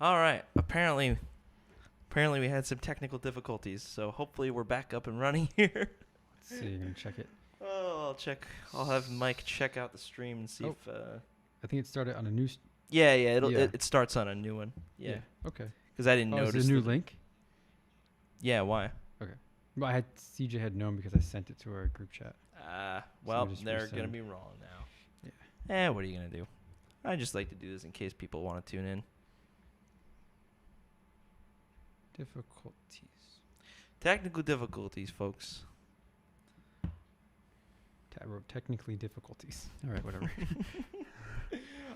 All right. Apparently we had some technical difficulties, so hopefully we're back up and running here. Let's see. You're gonna check it. Oh, I'll check. I'll have Mike check out the stream and see if. I think it started on a new. Yeah. It starts on a new one. Yeah. Okay. Because I didn't notice. Is it a new link? Yeah. Why? Okay. Well, CJ had known because I sent it to our group chat. Well, they're gonna be wrong now. Yeah. What are you gonna do? I just like to do this in case people want to tune in. Difficulties. Technical difficulties, folks. I wrote technically difficulties. All right, whatever.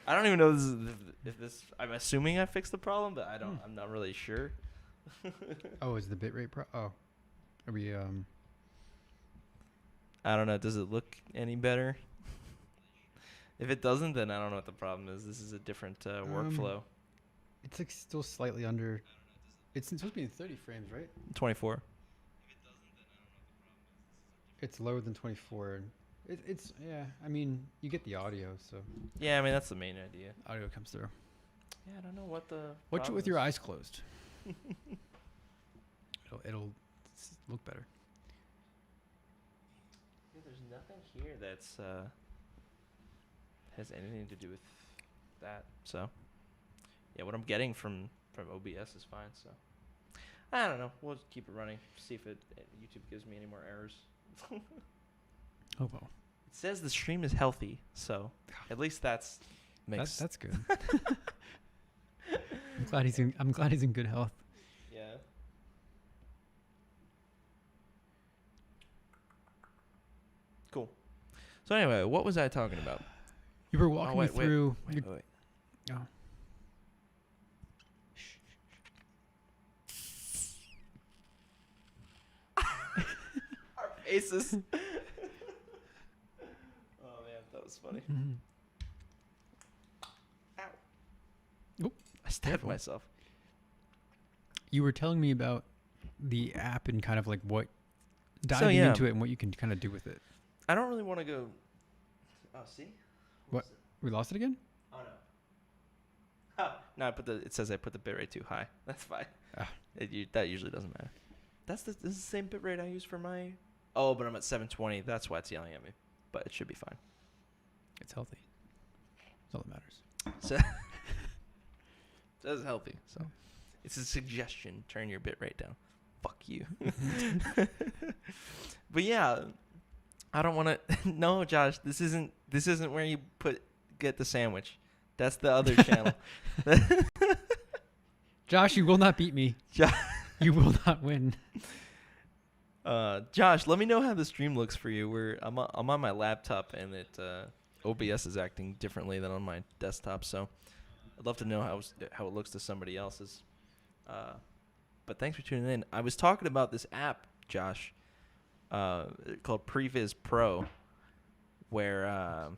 I don't even know if this. I'm assuming I fixed the problem, but I don't. I'm not really sure. Oh, is the bitrate are we I don't know. Does it look any better? If it doesn't, then I don't know what the problem is. This is a different workflow. It's like still slightly under. It's supposed to be in 30 frames, right? 24. It's lower than 24. It's yeah. I mean, you get the audio, so. Yeah, I mean that's the main idea. Audio comes through. Yeah, I don't know what the. Watch it with your eyes closed. it'll look better. Yeah, there's nothing here that's has anything to do with that. So, yeah, what I'm getting from OBS is fine. So, I don't know. We'll just keep it running. See if YouTube gives me any more errors. Oh well. It says the stream is healthy, so at least that's good. I'm glad he's in good health. Yeah. Cool. So anyway, what was I talking about? You were walking me through. Wait. Oh. Our faces. Oh man, that was funny. Mm-hmm. Ow. Oh, I stabbed myself. You were telling me about the app and kind of like diving into it and what you can kind of do with it. I don't really want to go. Oh, see? What? We lost it again? Oh no. Oh, no, it says I put the bitrate too high. That's fine. That usually doesn't matter. This is the same bitrate I use for my. Oh, but I'm at 720. That's why it's yelling at me. But it should be fine. It's healthy. That's all that matters. So it says healthy. So it's a suggestion. Turn your bitrate down. Fuck you. But yeah, I don't want to. No, Josh, this isn't where you get the sandwich. That's the other channel. Josh, you will not beat me. You will not win. Josh, let me know how the stream looks for you. I'm on my laptop and OBS is acting differently than on my desktop, so I'd love to know how it looks to somebody else's. But thanks for tuning in. I was talking about this app, Josh, called Previs Pro, where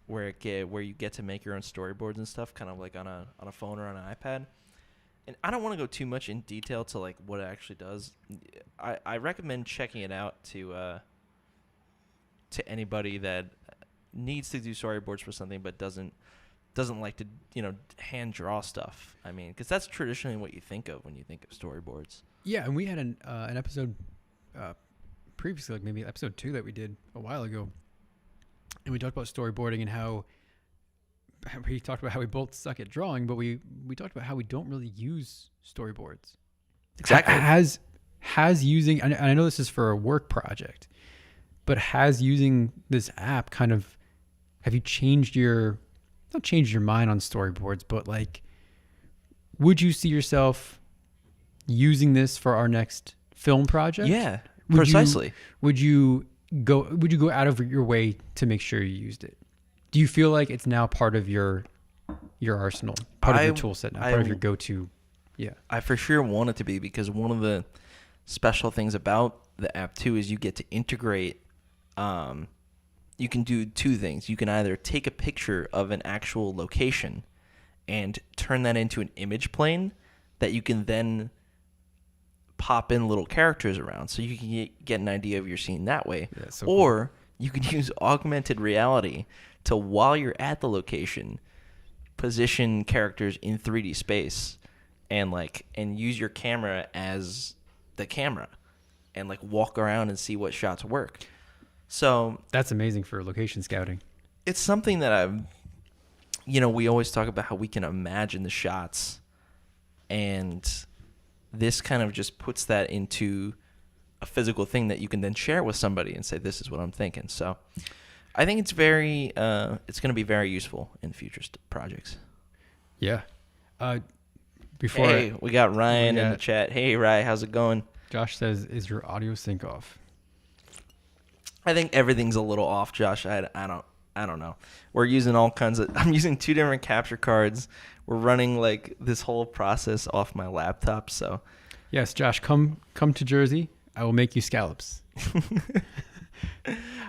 you get to make your own storyboards and stuff, kind of like on a phone or on an iPad. And I don't want to go too much in detail to like what it actually does. I recommend checking it out to anybody that needs to do storyboards for something but doesn't like to hand draw stuff. I mean, because that's traditionally what you think of when you think of storyboards. Yeah, and we had an episode previously, like maybe episode 2 that we did a while ago, and we talked about storyboarding and how we talked about how we both suck at drawing, but we talked about how we don't really use storyboards. Exactly. Has using, and I know this is for a work project, but has using this app kind of, have you not changed your mind on storyboards, but like, would you see yourself using this for our next film project? Yeah, precisely. Would you go out of your way to make sure you used it? Do you feel like it's now part of your arsenal, part of your tool set, now, part of your go-to? Yeah. I for sure want it to be, because one of the special things about the app too is you get to integrate. You can do two things. You can either take a picture of an actual location and turn that into an image plane that you can then pop in little characters around, so you can get an idea of your scene that way. Yeah, so or cool. You can use augmented reality to, while you're at the location, position characters in 3D space and use your camera as the camera and like walk around and see what shots work. So that's amazing for location scouting. It's something that we always talk about how we can imagine the shots, and this kind of just puts that into a physical thing that you can then share with somebody and say, this is what I'm thinking. So I think it's going to be very useful in future projects. Yeah. We got Ryan in the chat. Hey, Ryan, how's it going? Josh says, is your audio sync off? I think everything's a little off, Josh. I don't know. We're using all kinds of... I'm using 2 different capture cards. We're running like this whole process off my laptop, so... Yes, Josh, come to Jersey. I will make you scallops.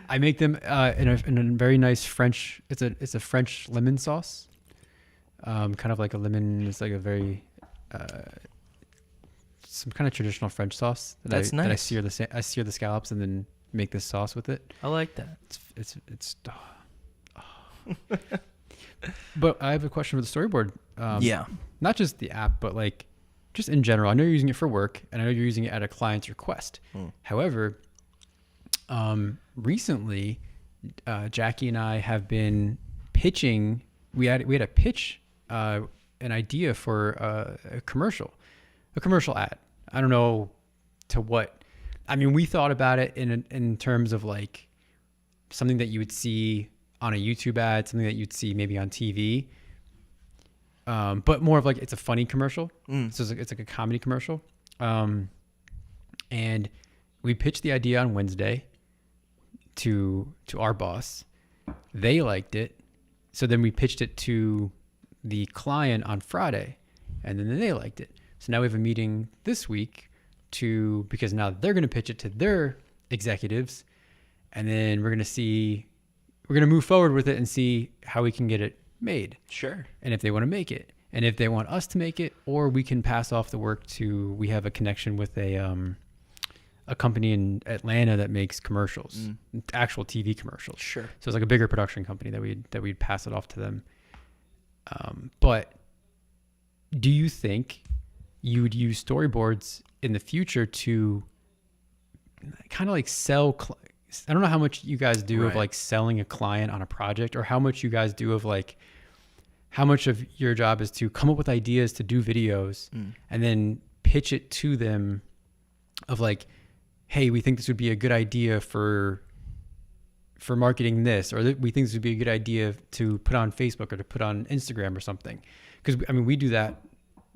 I make them in a very nice French... It's a French lemon sauce. Kind of like a lemon... It's like a very... some kind of traditional French sauce. That's nice. That I sear the scallops and then make this sauce with it. I like that. It's But I have a question for the storyboard. Not just the app, but like just in general. I know you're using it for work, and I know you're using it at a client's request. However, recently, Jackie and I have been pitching. We had a pitch, an idea for a commercial ad. I don't know to what. I mean, we thought about it in terms of like something that you would see on a YouTube ad, something that you'd see maybe on TV, but more of like it's a funny commercial. So it's like a comedy commercial. And we pitched the idea on Wednesday to our boss. They liked it. So then we pitched it to the client on Friday, and then they liked it. So now we have a meeting this week because now they're going to pitch it to their executives, and then we're going to move forward with it and see how we can get it made. Sure. And if they want to make it, and if they want us to make it, or we can pass off the work we have a connection with a company in Atlanta that makes commercials, actual TV commercials. Sure. So it's like a bigger production company that we'd pass it off to them. But do you think you would use storyboards in the future to kind of like sell? I don't know how much you guys do of like selling a client on a project, or how much you guys do of like how much of your job is to come up with ideas to do videos and then pitch it to them of like, hey, we think this would be a good idea for marketing this, or we think this would be a good idea to put on Facebook or to put on Instagram or something. Because I mean, we do that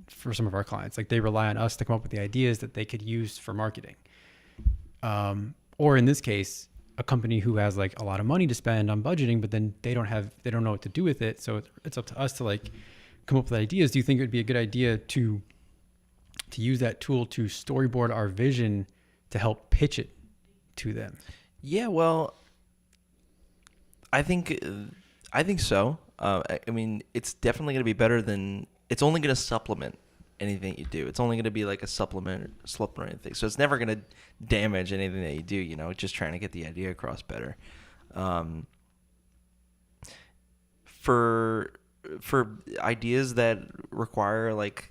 for some of our clients. Like they rely on us to come up with the ideas that they could use for marketing. Or in this case, a company who has like a lot of money to spend on budgeting, but then they don't know what to do with it. So it's up to us to like come up with ideas. Do you think it would be a good idea to use that tool to storyboard our vision to help pitch it to them? Yeah, well, I think so. I mean, it's definitely going to be better than. It's only going to supplement anything you do. It's only going to be like a supplement thing. So it's never going to damage anything that you do, just trying to get the idea across better. For ideas that require like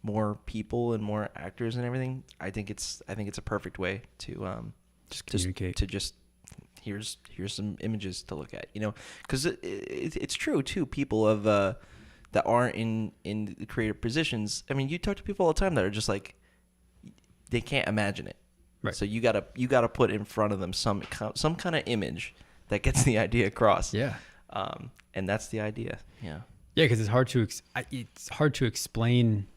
more people and more actors and everything, I think it's a perfect way to just communicate. Here's some images to look at, because it's true too. People of that aren't in the creative positions. I mean, you talk to people all the time that are just like, they can't imagine it. Right. So you gotta put in front of them some kind of image that gets the idea across. Yeah. And that's the idea. Yeah. Yeah, because it's hard to explain.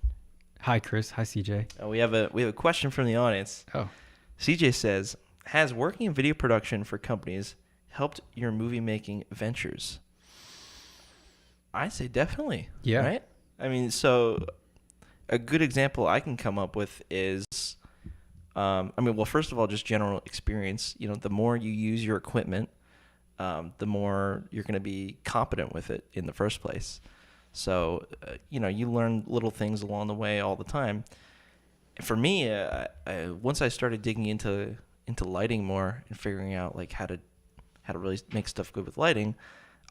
Hi, Chris. Hi, CJ. We have a question from the audience. Oh. CJ says, has working in video production for companies helped your movie making ventures? I say definitely. Yeah. Right? I mean, so a good example I can come up with is, first of all, just general experience. The more you use your equipment, the more you're going to be competent with it in the first place. So, you learn little things along the way all the time. For me, once I started digging into lighting more and figuring out like how to really make stuff good with lighting,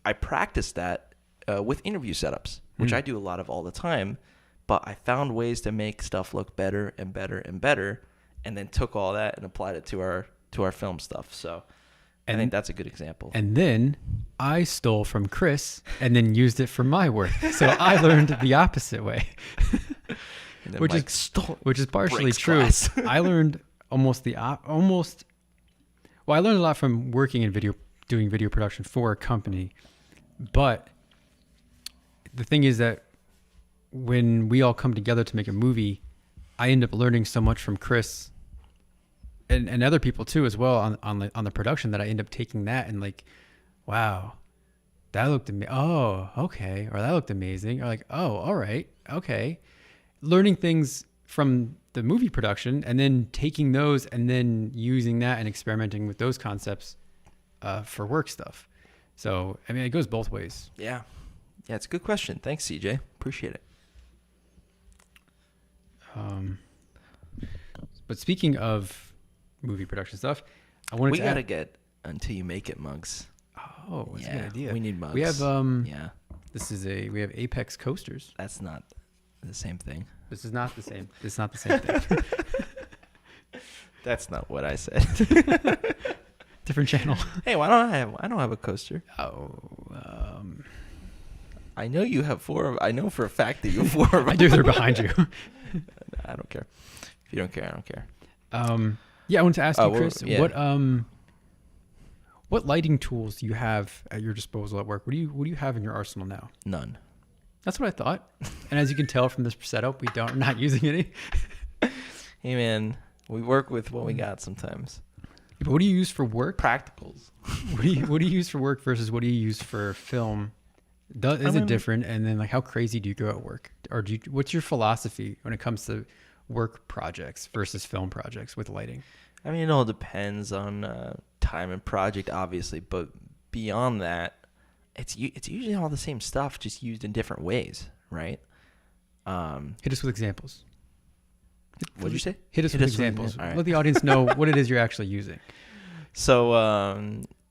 I practiced that with interview setups. which I do a lot of all the time, but I found ways to make stuff look better and better and better, and then took all that and applied it to our film stuff. So I think that's a good example. And then I stole from Chris and then used it for my work. So I learned the opposite way. which is partially true. I learned I learned a lot from working in doing video production for a company. But the thing is that when we all come together to make a movie, I end up learning so much from Chris and other people too as well on the production, that I end up taking that and like, wow, that looked amazing. Oh, okay. Or that looked amazing. Or like, oh, all right. Okay. Learning things from the movie production and then taking those and then using that and experimenting with those concepts for work stuff. So, I mean, it goes both ways. Yeah. Yeah, it's a good question. Thanks, CJ. Appreciate it. But speaking of movie production stuff, we gotta get Until You Make It mugs. Oh, that's a good idea. We need mugs. We have yeah. We have Apex coasters. That's not the same thing. This is not the same. It's not the same thing. That's not what I said. Different channel. Hey, I don't have a coaster. Oh, I know you have 4 of. I know for a fact that you have 4 of them. I do. They're behind you. I don't care. If you don't care, I don't care. Yeah, I want to ask you, Chris, yeah. what lighting tools do you have at your disposal at work? What do you have in your arsenal now? None. That's what I thought. And as you can tell from this setup, we're not using any. Hey man, we work with what we got sometimes. But what do you use for work? Practicals. What do you use for work versus what do you use for film? Is it different? And then like, how crazy do you go at work? Or what's your philosophy when it comes to work projects versus film projects with lighting? I mean, it all depends on time and project, obviously, but beyond that, it's usually all the same stuff, just used in different ways, right? Hit us with examples. What did you say? Hit us with examples. Let the audience know what it is you're actually using. So,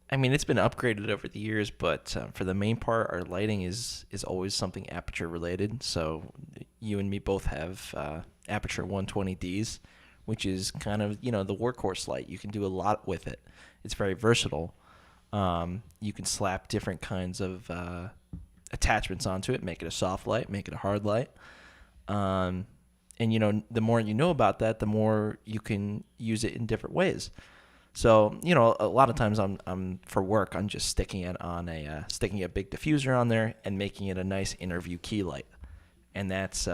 I mean, it's been upgraded over the years, but for the main part, our lighting is always something aperture related. So you and me both have aperture 120Ds, which is kind of, the workhorse light. You can do a lot with it. It's very versatile. You can slap different kinds of attachments onto it, make it a soft light, make it a hard light. And, the more you know about that, the more you can use it in different ways. So, a lot of times I'm for work, I'm just sticking it on sticking a big diffuser on there and making it a nice interview key light. And that's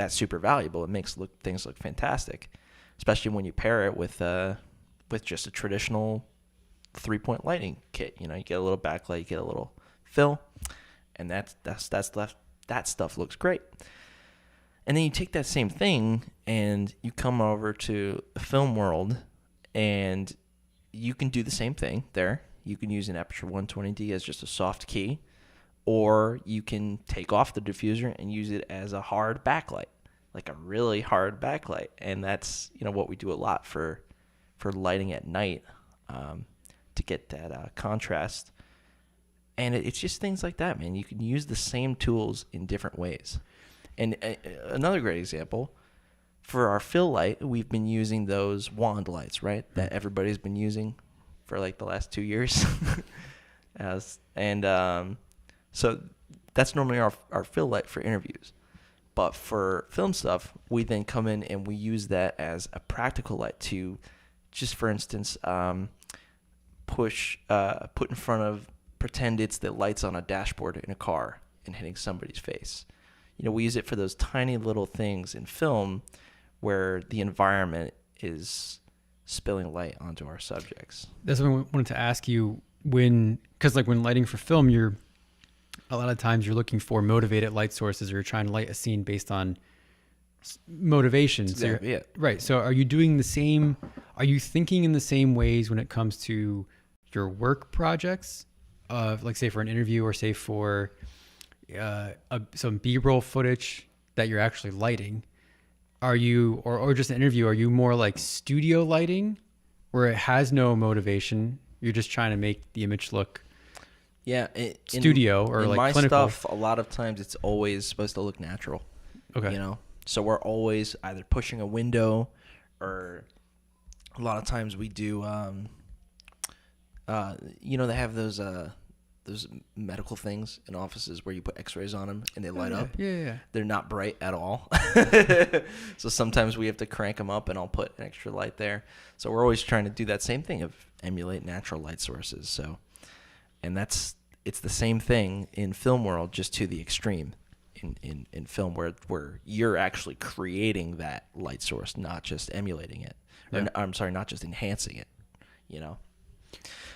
super valuable. It makes things look fantastic, especially when you pair it with just a traditional 3-point lighting kit. You get a little backlight, you get a little fill, and that stuff looks great. And then you take that same thing and you come over to the film world, and you can do the same thing there. You can use an aperture 120D as just a soft key, or you can take off the diffuser and use it as a hard backlight, like a really hard backlight. And that's what we do a lot for lighting at night, to get that contrast. And it's just things like that, man. You can use the same tools in different ways. And another great example, for our fill light, we've been using those wand lights, right? That everybody's been using for like the last 2 years. So that's normally our fill light for interviews. But for film stuff, we then come in and we use that as a practical light to, just for instance, put in front of, pretend it's the lights on a dashboard in a car and hitting somebody's face. We use it for those tiny little things in film where the environment is spilling light onto our subjects. That's what I wanted to ask you, because like when lighting for film, a lot of times you're looking for motivated light sources, or you're trying to light a scene based on motivation. That's exactly it. Right. So are you doing the same? Are you thinking in the same ways when it comes to your work projects? Like say for an interview, or say for some B-roll footage that you're actually lighting? Are you, or just an interview, are you more like studio lighting where it has no motivation? You're just trying to make the image look Yeah, studio or in like my clinical stuff, a lot of times it's always supposed to look natural. Okay. You know, so we're always either pushing a window, or a lot of times we do. They have those medical things in offices where you put X-rays on them and they light up. Yeah. They're not bright at all. So sometimes we have to crank them up, and I'll put an extra light there. So we're always trying to do that same thing of emulate natural light sources. So, and it's the same thing in film world, just to the extreme. In film where you're actually creating that light source, not just emulating it. Yeah. I'm sorry, not just enhancing it.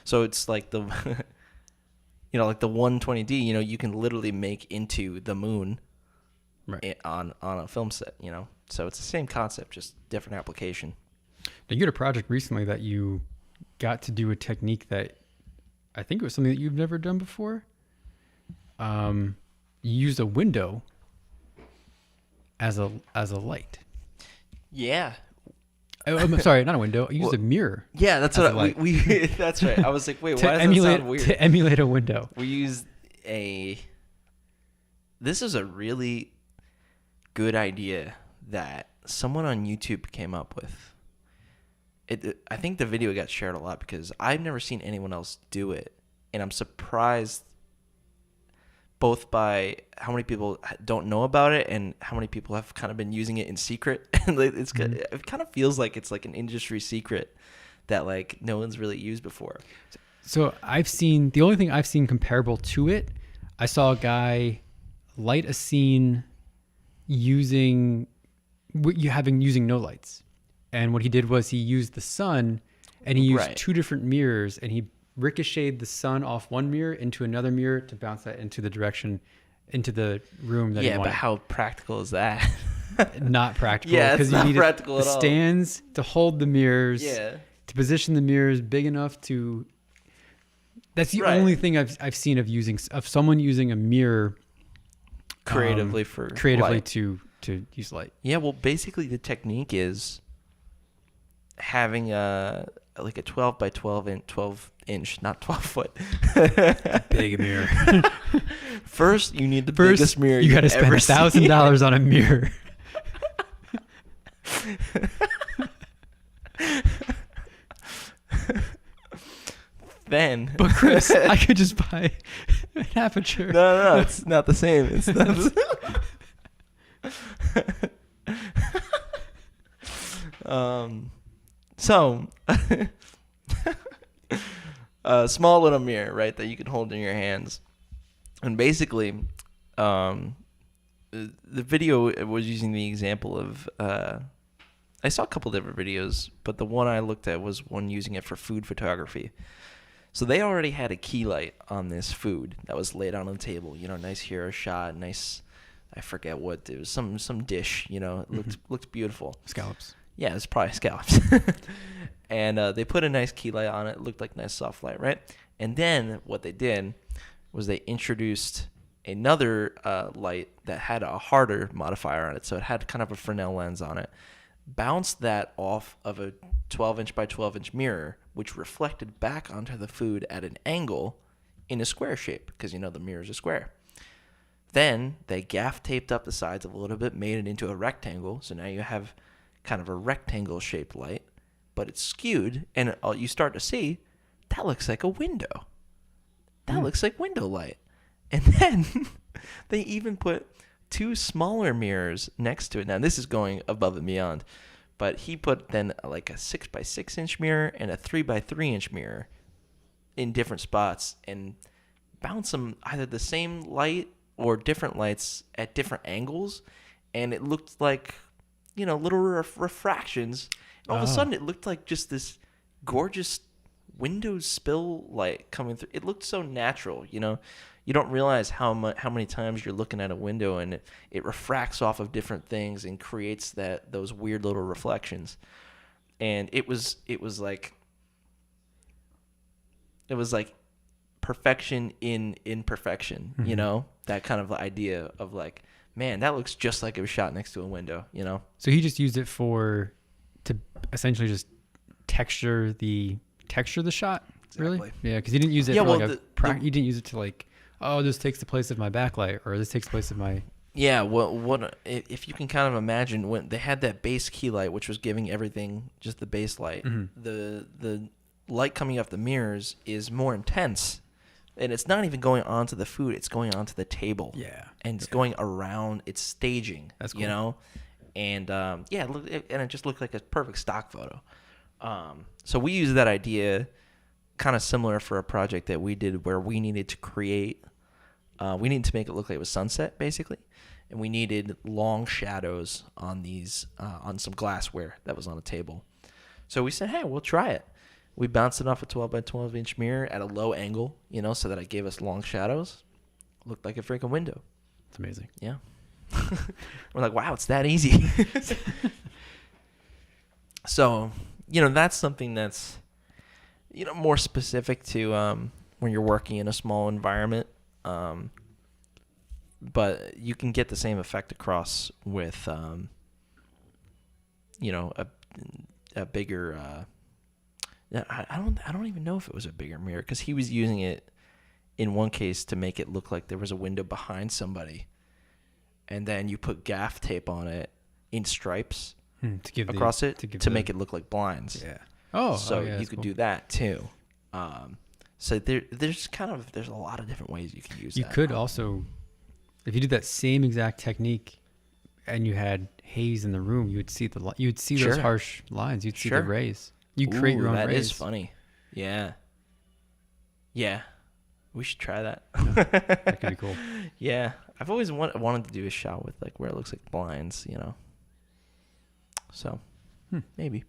So it's like the like the 120D, you can literally make into the moon, right, on a film set, So it's the same concept, just different application. Now, you had a project recently that you got to do a technique that I think it was something that you've never done before. You used a window as a light. Yeah. I'm sorry, not a window. I used a mirror. Yeah, that's what we that's right. I was like, wait, why does that sound weird? To emulate a window. We used this is a really good idea that someone on YouTube came up with. I think the video got shared a lot because I've never seen anyone else do it, and I'm surprised both by how many people don't know about it and how many people have kind of been using it in secret. It kind of feels like it's like an industry secret that like no one's really used before. So the only thing I've seen comparable to it, I saw a guy light a scene using no lights. And what he did was he used the sun, and he used two different mirrors, and he ricocheted the sun off one mirror into another mirror to bounce that into the room that he wanted. But how practical is that? Not practical. Yeah, it's not practical at all. Stands to hold the mirrors. Yeah. To position the mirrors big enough to. That's the only thing I've seen of someone using a mirror creatively light. to use light. Yeah, well, basically the technique is having like a 12 by 12 inch, not 12 foot. Big mirror. First, you need the biggest mirror you got to spend $1,000 on a mirror. Then, but Chris, I could just buy an aperture. No, it's not the same. It's not. So, a small little mirror, right, that you can hold in your hands. And basically, the video was using the example of, I saw a couple different videos, but the one I looked at was one using it for food photography. So they already had a key light on this food that was laid out on the table, nice hero shot, nice, I forget what, it was some dish, it looked beautiful. Scallops. Yeah, it's probably scallops. And they put a nice key light on it. It looked like nice soft light, right? And then what they did was they introduced another light that had a harder modifier on it. So it had kind of a Fresnel lens on it. Bounced that off of a 12-inch by 12-inch mirror, which reflected back onto the food at an angle in a square shape, because the mirror is a square. Then they gaff taped up the sides a little bit, made it into a rectangle. So now you have kind of a rectangle shaped light, but it's skewed, and you start to see that looks like a window. That looks like window light. And then they even put two smaller mirrors next to it. Now this is going above and beyond, but he put then like a 6 by 6 inch mirror and a 3 by 3 inch mirror in different spots, and bounce them either the same light or different lights at different angles, and it looked like little refractions. All of a sudden, it looked like just this gorgeous window spill light coming through. It looked so natural, You don't realize how many times you're looking at a window and it refracts off of different things and creates those weird little reflections. And it was like perfection in imperfection, that kind of idea of like, man, that looks just like it was shot next to a window, So he just used it to essentially just texture the shot? Exactly. Really? Yeah, because you didn't use it you didn't use it to like, oh, this takes the place of my backlight, or this takes the place of my... Yeah, what if you can kind of imagine when they had that base key light, which was giving everything just the base light, the light coming off the mirrors is more intense, and it's not even going onto the food, it's going onto the table. Yeah. And it's going around, it's staging. That's cool. You know? And and it just looked like a perfect stock photo. So we used that idea kind of similar for a project that we did where we needed to create, we needed to make it look like it was sunset, basically. And we needed long shadows on these, on some glassware that was on a table. So we said, hey, we'll try it. We bounced it off a 12 by 12 inch mirror at a low angle, so that it gave us long shadows. Looked like a freaking window. It's amazing. Yeah. We're like, wow, it's that easy. So, that's something that's, more specific to when you're working in a small environment. But you can get the same effect across with, a bigger. I don't even know if it was a bigger mirror, because he was using it in one case to make it look like there was a window behind somebody, and then you put gaff tape on it in stripes across it to make it look like blinds. Yeah. So you could do that too. So there's a lot of different ways you can use that. You could also, if you did that same exact technique and you had haze in the room, you would see those harsh lines. You'd see the rays. You create your own rays. That is funny. Yeah. Yeah. We should try that. That could be cool. Yeah. I've always wanted to do a shot with like where it looks like blinds, So maybe.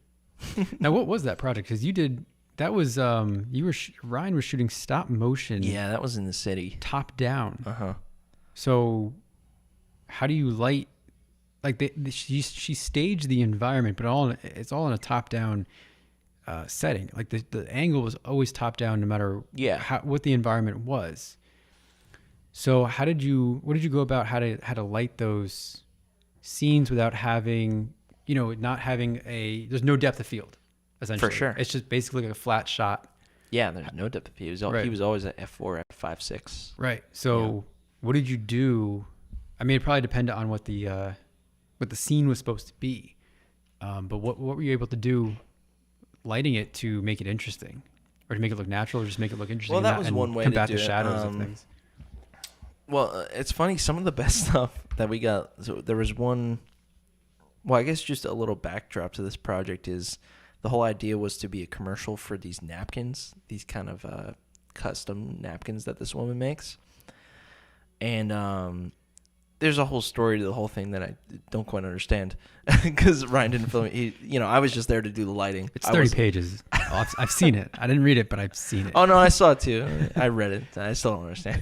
Now, what was that project? Because you did, that was, Ryan was shooting stop motion. Yeah, that was in the city. Top down. Uh-huh. So how do you light, like she staged the environment, but it's all in a top down setting. Like the angle was always top down no matter what the environment was. So what did you go about how to light those scenes without having, not having there's no depth of field, essentially. For sure. It's just basically like a flat shot. Yeah, there's no depth of field. He was always at f4, f5, 6. Right. So what did you do? I mean, it probably depended on what the scene was supposed to be. But what were you able to do lighting it to make it interesting, or to make it look natural, or just make it look interesting? Well, that was one way to combat the shadows of things. Well, it's funny. Some of the best stuff that we got. So there was one. Well, I guess just a little backdrop to this project is the whole idea was to be a commercial for these napkins, these kind of custom napkins that this woman makes. And there's a whole story to the whole thing that I don't quite understand, because Ryan didn't film it. I was just there to do the lighting. It's 30 pages. I've seen it. I didn't read it, but I've seen it. Oh no, I saw it too. I read it. I still don't understand.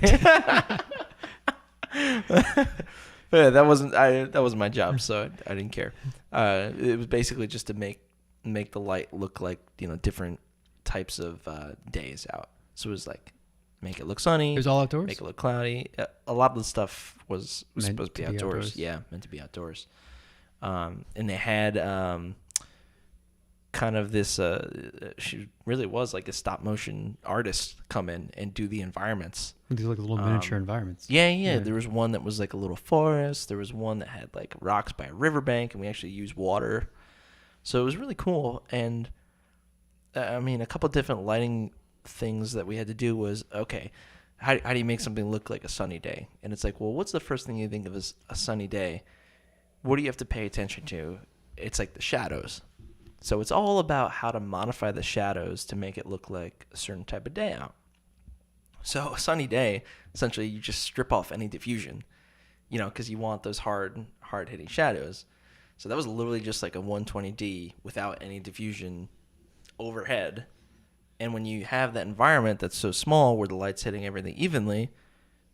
But yeah, that wasn't my job, so I didn't care. It was basically just to make the light look like different types of days out. So it was like make it look sunny. It was all outdoors. Make it look cloudy. A lot of the stuff was supposed to be outdoors. Yeah, meant to be outdoors. And they had kind of this. She really was like a stop motion artist come in and do the environments. These like little miniature environments. Yeah. There was one that was like a little forest. There was one that had like rocks by a riverbank, and we actually used water. So it was really cool. And I mean, a couple different lighting things that we had to do was, okay, how do you make something look like a sunny day? And it's like, well, what's the first thing you think of as a sunny day? What do you have to pay attention to? It's like the shadows. So it's all about how to modify the shadows to make it look like a certain type of day out. So a sunny day, essentially, you just strip off any diffusion, because you want those hard-hitting shadows. So that was literally just like a 120D without any diffusion overhead. And when you have that environment that's so small where the light's hitting everything evenly,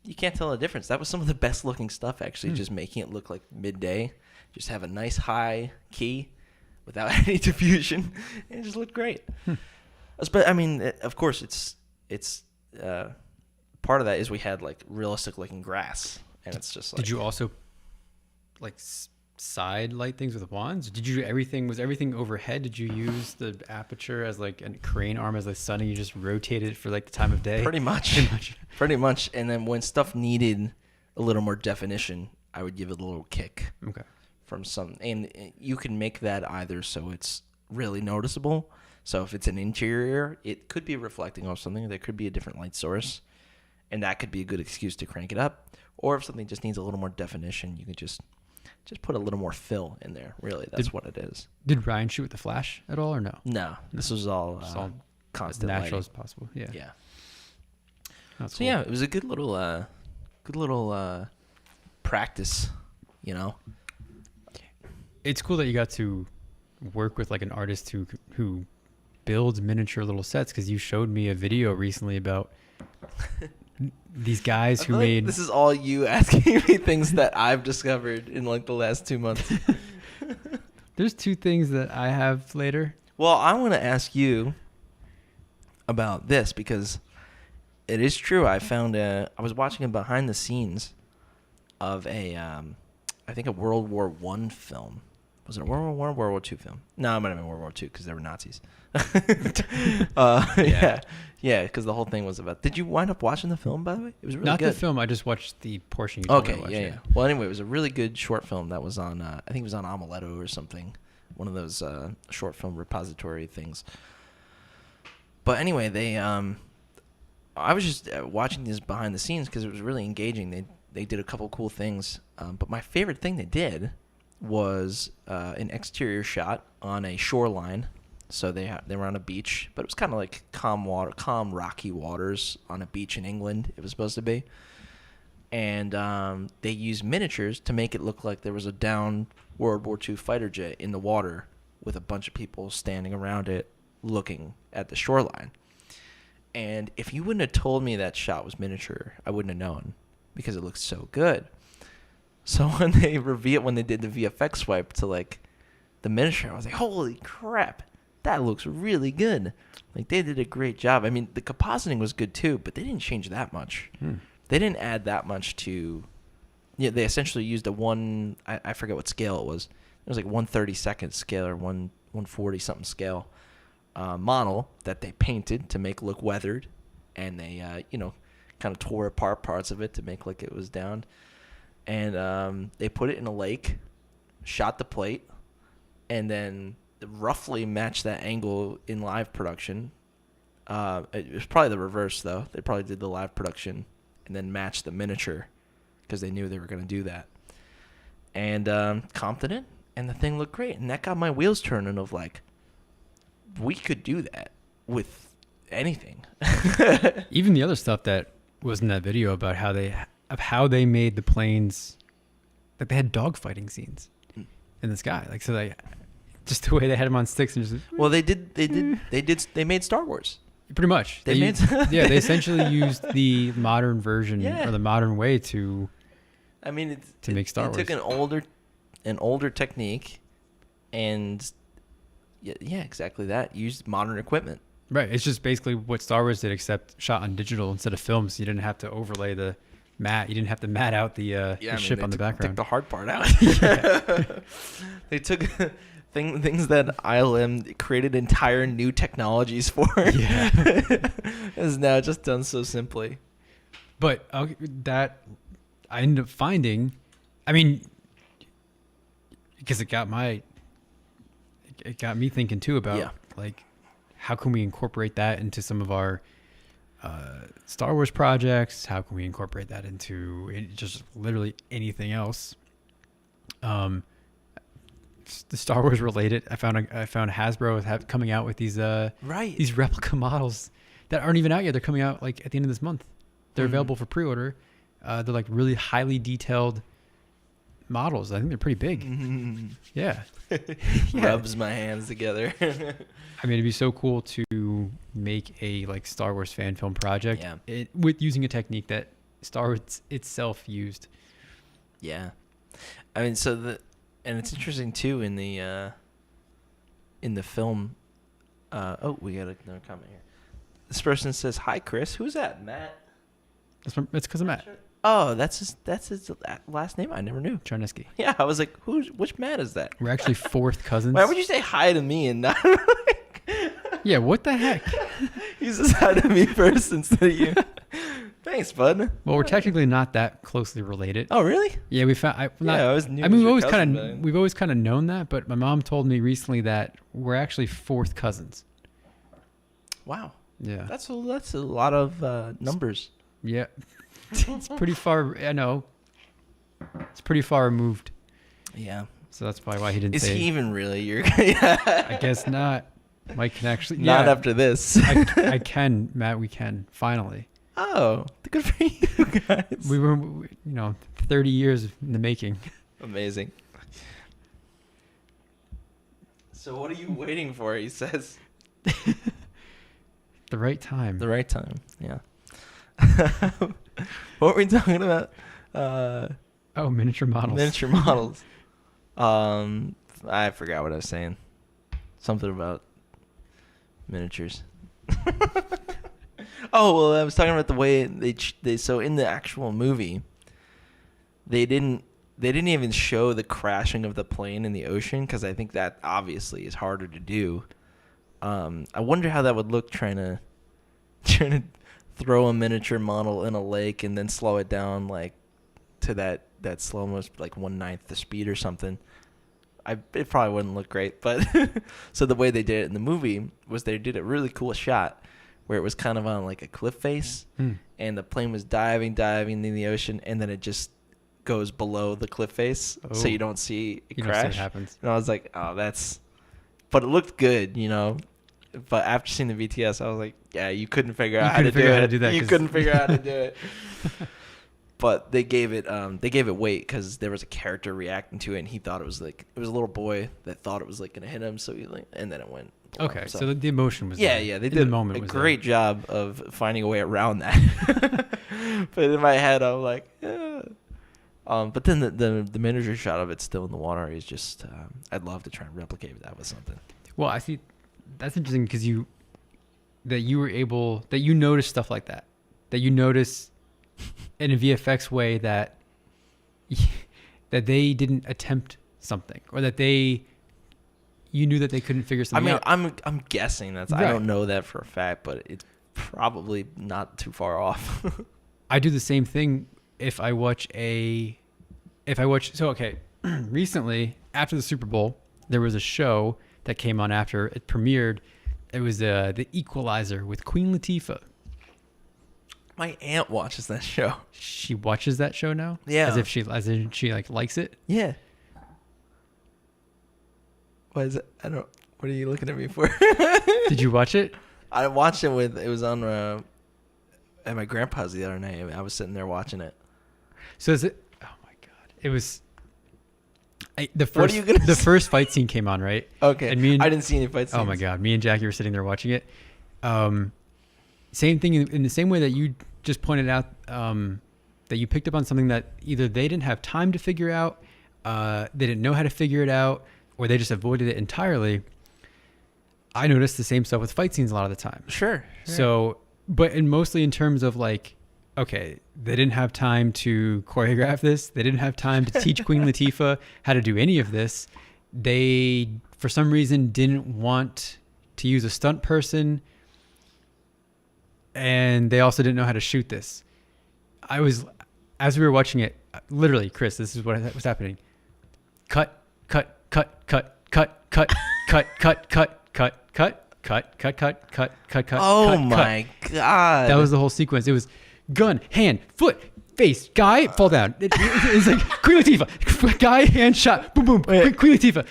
you can't tell the difference. That was some of the best looking stuff, actually, just making it look like midday. Just have a nice high key without any diffusion. And it just looked great. But I mean, of course, it's part of that is we had like realistic looking grass. And it's just like... Did you also like side light things with wands? Did you do everything? Was everything overhead? Did you use the aperture as like a crane arm as the sun, and you just rotate it for like the time of day? Pretty much. Pretty much. And then when stuff needed a little more definition, I would give it a little kick. Okay. From some, and you can make that either so it's really noticeable. So if it's an interior, it could be reflecting off something. There could be a different light source, and that could be a good excuse to crank it up. Or if something just needs a little more definition, you could just put a little more fill in there. Really, that's what it is. Did Ryan shoot with the flash at all, or no? No, this was all constant, as natural lighting. as possible. Yeah. Yeah. That's so cool. yeah, it was a good little practice, you know. It's cool that you got to work with like an artist who builds miniature little sets, because you showed me a video recently about these guys who made. This is all you asking me things that I've discovered in like the last 2 months. There's 2 things that I have later. Well, I want to ask you about this because it is true. I was watching a behind the scenes of I think a World War I film. Was it a World War I or World War II film? No, it might have been World War II because they were Nazis. Yeah, because the whole thing was about. Did you wind up watching the film, by the way? It was really Not good. the film. I just watched the portion you told me to watch. Yeah. Well, anyway, it was a really good short film that was on. I think it was on Amuleto or something, one of those short film repository things. But anyway, I was just watching this behind the scenes because it was really engaging. They did a couple cool things, but my favorite thing they did was an exterior shot on a shoreline. So they were on a beach, but it was kind of like calm rocky waters on a beach in England. It was supposed to be, and they used miniatures to make it look like there was a downed World War II fighter jet in the water with a bunch of people standing around it, looking at the shoreline. And if you wouldn't have told me that shot was miniature, I wouldn't have known because it looked so good. So when they did the VFX swipe to like the miniature, I was like, holy crap, that looks really good. Like they did a great job. I mean, the compositing was good too, but they didn't change that much. They didn't add that much to. Yeah, they essentially used I forget what scale it was. It was like 1/32 scale or 1/40 something scale model that they painted to make look weathered, and they kind of tore apart parts of it to make like it was down. And they put it in a lake, shot the plate, and then roughly matched that angle in live production. It was probably the reverse, though. They probably did the live production and then matched the miniature because they knew they were going to do that. And comped it, and the thing looked great. And that got my wheels turning of like, we could do that with anything. Even the other stuff that was in that video about how they made the planes, like they had dogfighting scenes in the sky, like so they just the way they had them on sticks and just. Well, they made Star Wars. Pretty much. They essentially used the modern version or the modern way to. I mean, make Star Wars. It took an older technique, and yeah, exactly that. Used modern equipment. Right. It's just basically what Star Wars did, except shot on digital instead of film. So you didn't have to overlay the matte. You didn't have to matte out the ship on the background. Took the hard part out. They took things that ILM created entire new technologies for. Yeah. Is now just done so simply. But that I ended up finding, I mean, because it got me thinking too about like how can we incorporate that into some of our Star Wars projects? How can we incorporate that into just literally anything else? The Star Wars related, I found Hasbro coming out with these these replica models that aren't even out yet. They're coming out like at the end of this month. They're available for pre-order. They're like really highly detailed models. I think they're pretty big. Yeah. Rubs my hands together. I mean, it'd be so cool to make a like Star Wars fan film project with using a technique that Star Wars itself used. Yeah. I mean, and it's interesting too in the film. We got another comment here. This person says, "Hi, Chris. Who's that, Matt?" It's because of Matt. Oh, that's his last name. I never knew. Charneski. Yeah, I was like, which man is that? We're actually fourth cousins. Why would you say hi to me and not? Yeah, what the heck? You just hi to me first instead of you. Thanks, bud. Well, we're technically not that closely related. Oh, really? Yeah, we found. I always knew. I mean, we've always kind of known that, but my mom told me recently that we're actually fourth cousins. Wow. Yeah. That's a lot of numbers. Yeah. It's pretty far. I know. It's pretty far removed. Yeah. So that's probably why he didn't Is say. he even really? Yeah. I guess not. Mike can actually. Not after this. I can, Matt. We can finally. Oh, good for you guys. We were, 30 years in the making. Amazing. So what are you waiting for? He says. The right time. The right time. Yeah. What were we talking about? Miniature models. Miniature models. I forgot what I was saying. Something about miniatures. Oh, well, I was talking about the way they so in the actual movie, they didn't even show the crashing of the plane in the ocean, because I think that obviously is harder to do. I wonder how that would look trying to throw a miniature model in a lake and then slow it down like to that slow most like 1/9 the speed or something. It probably wouldn't look great, but so the way they did it in the movie was they did a really cool shot where it was kind of on like a cliff face, and the plane was diving in the ocean, and then it just goes below the cliff face, so you don't see it crash. Don't see it happens. And I was like, oh, but it looked good, But after seeing the VTS, I was like, yeah, you couldn't figure out how to do it. You couldn't figure out how to do it. But they gave it weight because there was a character reacting to it, and he thought it was a little boy that thought it was like gonna hit him, so and then it went. Okay, so the emotion was yeah, there. yeah, they did a great job of finding a way around that. But in my head, I'm like, yeah. But then the miniature shot of it still in the water is just, I'd love to try and replicate that with something. Well, I see. That's interesting because you notice stuff like that. That you notice in a VFX way that they didn't attempt something, or that you knew that they couldn't figure something out. I'm guessing that's right. I don't know that for a fact, but it's probably not too far off. I do the same thing if I watch recently after the Super Bowl, there was a show that came on after it premiered. It was the Equalizer with Queen Latifah. My aunt watches that show. She watches that show now? Yeah. As if she like likes it? Yeah. What is it? What are you looking at me for? Did you watch it? I watched it it was on at my grandpa's the other night. I was sitting there watching it. So is it? Oh my god! It was the first fight scene came on, right? Okay. And I didn't see any fight scenes. Oh my god! Me and Jackie were sitting there watching it. Same thing in the same way that you just pointed out, that you picked up on something that either they didn't have time to figure out, they didn't know how to figure it out, or they just avoided it entirely. I noticed the same stuff with fight scenes a lot of the time. Sure. So, mostly in terms of like, okay, they didn't have time to choreograph this. They didn't have time to teach Queen Latifah how to do any of this. They, for some reason, didn't want to use a stunt person. And they also didn't know how to shoot this. As we were watching it, literally, Chris, this is what was happening. Cut. Oh my god. That was the whole sequence. It was gun, hand, foot, face, guy, fall down. It's like Queen Latifah, guy, hand, shot, boom, boom, Queen Latifah.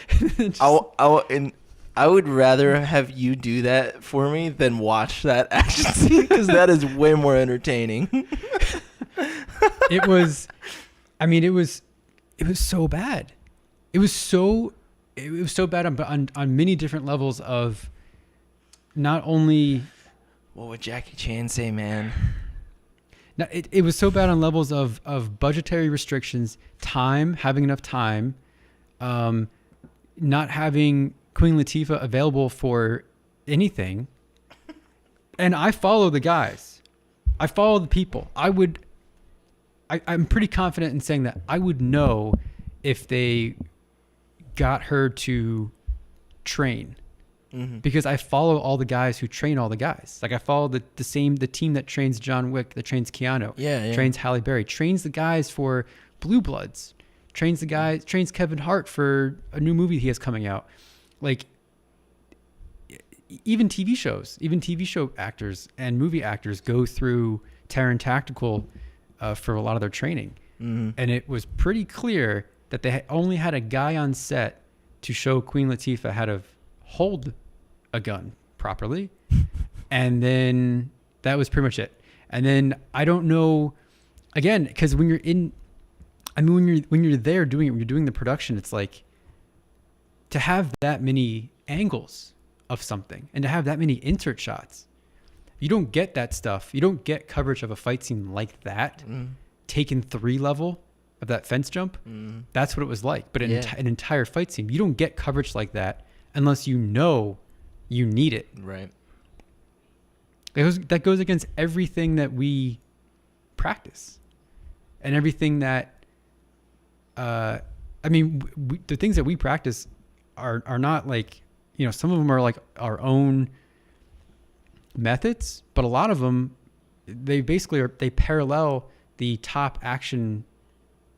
I would rather have you do that for me than watch that action scene, because that is way more entertaining. It was so bad. It was so bad on many different levels of not only. What would Jackie Chan say, man? Now, it was so bad on levels of budgetary restrictions, having enough time, not having Queen Latifah available for anything. And I follow the guys. I follow the people. I would I'm pretty confident in saying that I would know if they got her to train. Because I follow all the guys who train all the guys. Like I follow the team that trains John Wick, that trains Keanu, trains Halle Berry, trains the guys for Blue Bloods, trains Kevin Hart for a new movie he has coming out. Like even TV show actors and movie actors go through Terran Tactical for a lot of their training. And it was pretty clear that they only had a guy on set to show Queen Latifah how to hold a gun properly, and then that was pretty much it. And then I don't know, again, because when you're there doing it, when you're doing the production, it's like to have that many angles of something and to have that many insert shots, you don't get that stuff. You don't get coverage of a fight scene like that, taken 3 level of that fence jump. That's what it was like. But an entire fight scene, you don't get coverage like that unless you know you need it. Right. That goes against everything that we practice and everything that, the things that we practice are not like, some of them are like our own methods, but a lot of them, they parallel the top action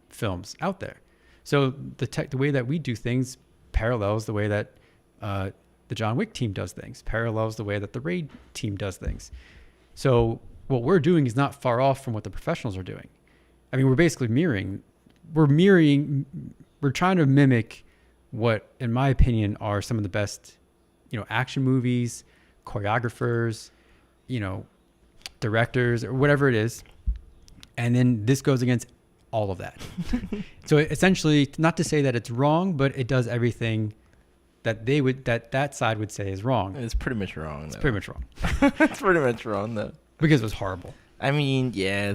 films out there. So the way that we do things parallels the way that the John Wick team does things, parallels the way that the Raid team does things. So what we're doing is not far off from what the professionals are doing. I mean, we're basically we're trying to mimic what, in my opinion, are some of the best, action movies, choreographers, directors, or whatever it is. And then this goes against all of that. So essentially, not to say that it's wrong, but it does everything that that side would say is wrong. It's pretty much wrong. It's pretty much wrong. It's pretty much wrong, though. Because it was horrible. I mean, yeah,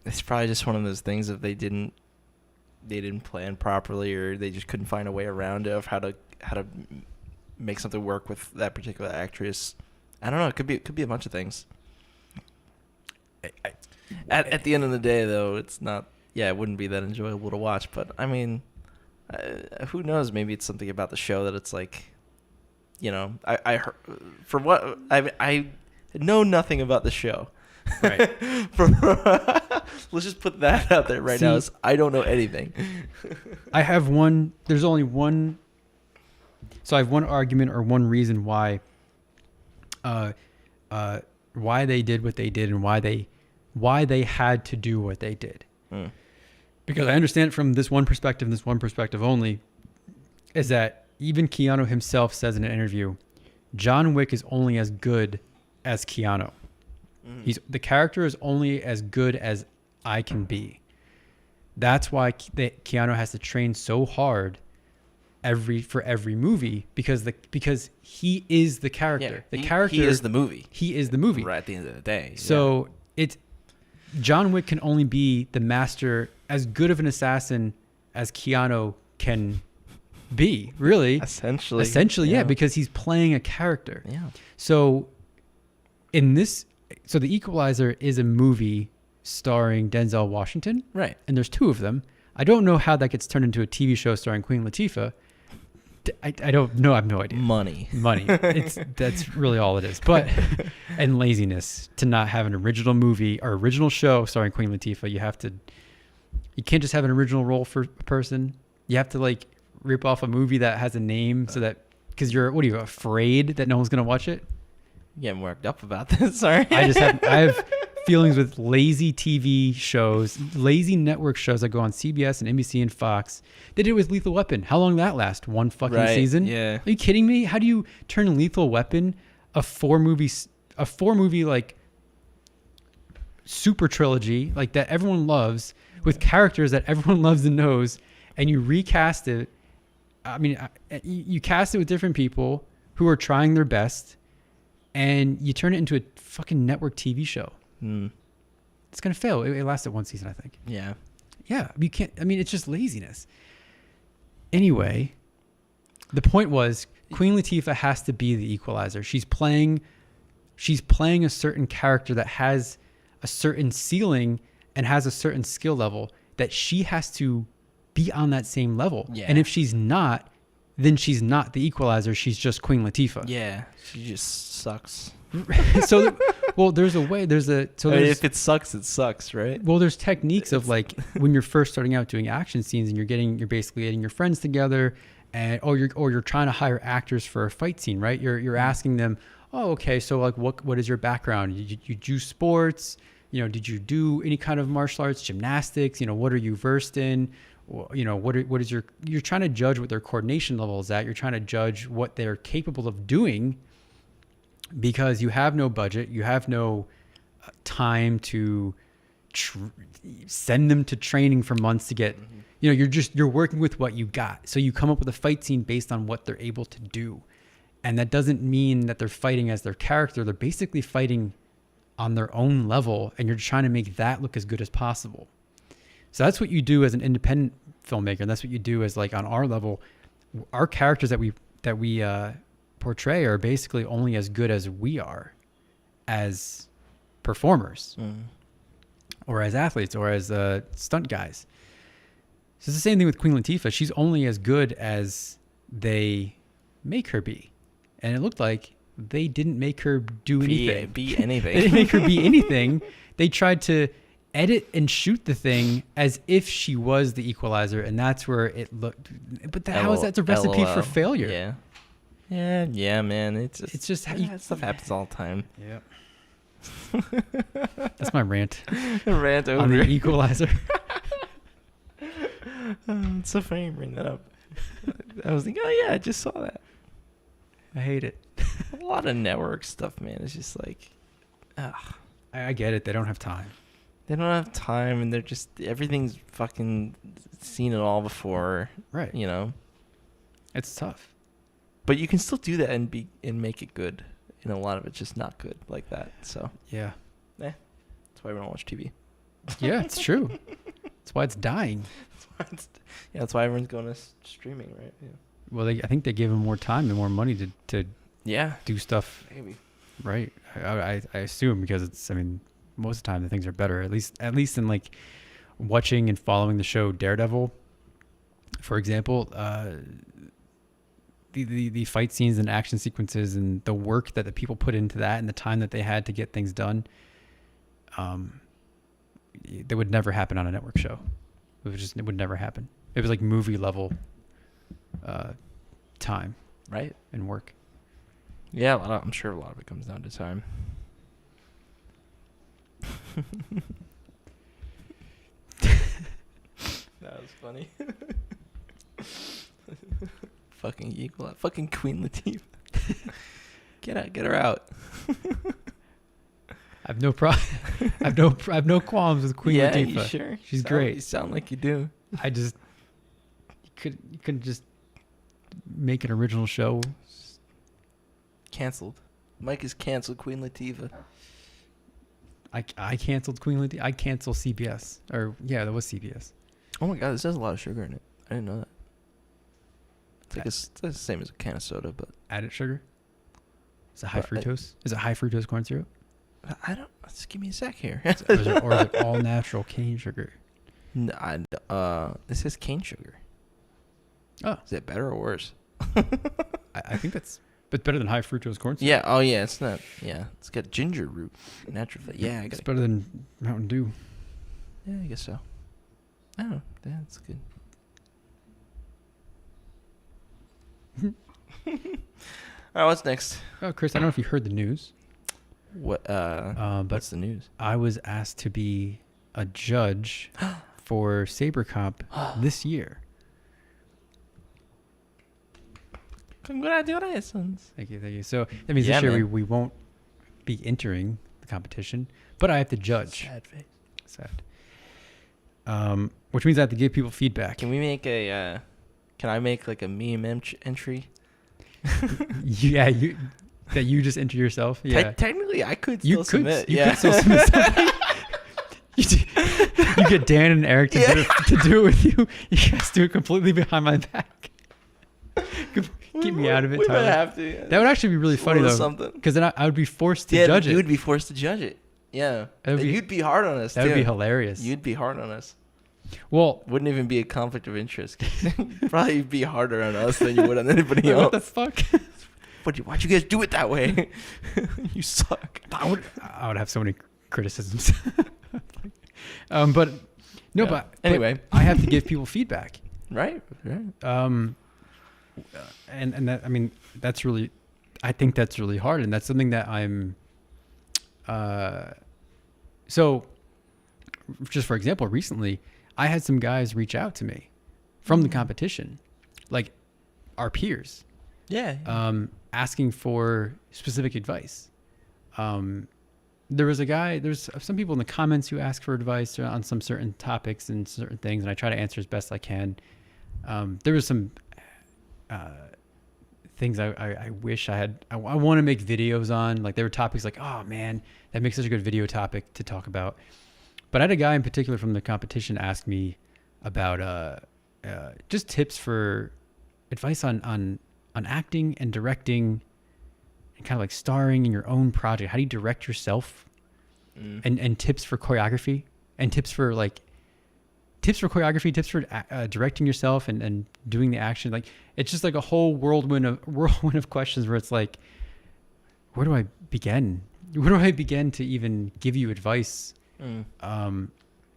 it's probably just one of those things that they didn't plan properly, or they just couldn't find a way around it of how to make something work with that particular actress. I don't know. It could be a bunch of things. At the end of the day, though, it's not. Yeah, it wouldn't be that enjoyable to watch. But I mean, who knows? Maybe it's something about the show that it's like, I heard, for what I know nothing about the show. Right. Let's just put that out there now. I don't know anything. I have one. There's only one. So I have one argument or one reason why they did what they did and why they had to do what they did. Because I understand it from this one perspective only, is that even Keanu himself says in an interview, John Wick is only as good as Keanu. The character is only as good as I can be. That's why Keanu has to train so hard for every movie, because he is the character. He is the movie. He is the movie. Right at the end of the day. So John Wick can only be the master, as good of an assassin as Keanu can be, really. Essentially, yeah, because he's playing a character. Yeah. So the Equalizer is a movie starring Denzel Washington. Right. And there's 2 of them. I don't know how that gets turned into a TV show starring Queen Latifah. I don't know. I have no idea. Money. That's really all it is. But and laziness to not have an original movie or original show starring Queen Latifah. You can't just have an original role for a person. You have to like rip off a movie that has a name so that, because you're afraid that no one's gonna watch it. I'm getting worked up about this. Sorry. I have feelings with lazy TV shows, lazy network shows that go on CBS and NBC and Fox. They did it with Lethal Weapon. How long did that last? 1 fucking season? Yeah. Are you kidding me? How do you turn Lethal Weapon, a 4 movie like super trilogy like that everyone loves, with characters that everyone loves and knows, and you recast it? I mean, you cast it with different people who are trying their best, and you turn it into a fucking network TV show. It's going to fail. It lasted 1 season, I think. Yeah. Yeah. You can't, it's just laziness. Anyway, the point was Queen Latifah has to be the Equalizer. She's playing a certain character that has a certain ceiling and has a certain skill level, that she has to be on that same level. Yeah. And if she's not, then she's not the Equalizer. She's just Queen Latifah. Yeah, she just sucks. So, well, there's a way. If it sucks, it sucks, right? Well, there's techniques of like when you're first starting out doing action scenes, and you're basically getting your friends together, and you're trying to hire actors for a fight scene, right? You're asking them, oh, okay, so like what is your background? You do sports? Did you do any kind of martial arts, gymnastics? What are you versed in? What is you're trying to judge what their coordination level is at. You're trying to judge what they're capable of doing, because you have no budget, you have no time to send them to training for months to get, you're working with what you got. So you come up with a fight scene based on what they're able to do. And that doesn't mean that they're fighting as their character. They're basically fighting on their own level, and you're trying to make that look as good as possible. So that's what you do as an independent filmmaker. And that's what you do as like on our level. Our characters that we portray are basically only as good as we are as performers or as athletes or as stunt guys. So it's the same thing with Queen Latifah. She's only as good as they make her be. And it looked like they didn't make her do anything. Be anything. They didn't make her be anything. They tried to edit and shoot the thing as if she was the Equalizer, and that's where it looked. But how is that a recipe for failure? Yeah. Yeah, man. It's just that stuff happens all the time. Yeah. That's my rant. Rant over on the Equalizer. It's so funny you bring that up. I was thinking, oh yeah, I just saw that. I hate it. A lot of network stuff, man. It's just like, I get it. They don't have time. They don't have time, and they're just everything's fucking seen it all before. Right. It's tough. But you can still do that and make it good. A lot of it's just not good like that. So yeah, that's why we don't watch TV. Yeah, it's true. That's why it's dying. That's why everyone's going to streaming, right? Yeah. Well, I think they gave them more time and more money to do stuff. Maybe. Right. I assume, because most of the time the things are better. At least in like watching and following the show Daredevil, for example, the fight scenes and action sequences and the work that the people put into that and the time that they had to get things done, that would never happen on a network show. It would never happen. It was like movie level time, right, and work. Yeah, I'm sure a lot of it comes down to time. That was funny. Fucking Equal, fucking Queen Latifah. Get her out. I have no qualms with Queen Latifah. Yeah, you sure? She's great. You sound like you do. You couldn't just make an original show. Canceled. Mike has canceled Queen Latifah. I canceled Queen Latifah. I cancel CBS. That was CBS. Oh my god, this has a lot of sugar in it. I didn't know that. It's the same as a can of soda, but added sugar. Is it high fructose? Is it high fructose corn syrup? I don't. Just give me a sec here. Or is it all natural cane sugar? This says cane sugar. Oh, is it better or worse? I think that's better than high fructose corn syrup. Yeah. Oh yeah. It's not. Yeah. It's got ginger root, natural. Yeah. It's better than Mountain Dew. Yeah, I guess so. I don't know. That's good. All right. What's next? Oh, Chris, I don't know if you heard the news. What? What's the news? I was asked to be a judge for Saber Comp this year. Congratulations. Thank you. So that means this year we won't be entering the competition, but I have to judge. Sad face. Sad. Which means I have to give people feedback. Can we make can I make like a meme entry? Yeah, you just enter yourself. Yeah. Technically, I could still submit. You could still submit something. You get Dan and Eric to do it with you. You guys do it completely behind my back. Keep me out of it. We might have to. Yeah. That would actually be really funny though, because then I would be forced to judge it. You would be forced to judge it. Yeah. You'd be hard on us, That would be hilarious. You'd be hard on us. Well, wouldn't even be a conflict of interest. Probably be harder on us than you would on anybody else. What the fuck? Why'd you guys do it that way? You suck. I would have so many criticisms. But no, yeah. Anyway, I have to give people feedback. Right. And that, I mean, that's really, I think that's really hard, and that's something that I'm. So, just for example, recently I had some guys reach out to me from the competition, like our peers. Yeah. Asking for specific advice. There's some people in the comments who ask for advice on some certain topics and certain things, and I try to answer as best I can. There was some things I wish I had. I want to make videos on. Like there were topics like, oh man, that makes such a good video topic to talk about. But I had a guy in particular from the competition ask me about just tips for advice on acting and directing and kind of like starring in your own project. How do you direct yourself? And tips for choreography and tips for choreography, tips for directing yourself and doing the action. Like it's just like a whole whirlwind of questions where it's like, where do I begin? Where do I begin to even give you advice? And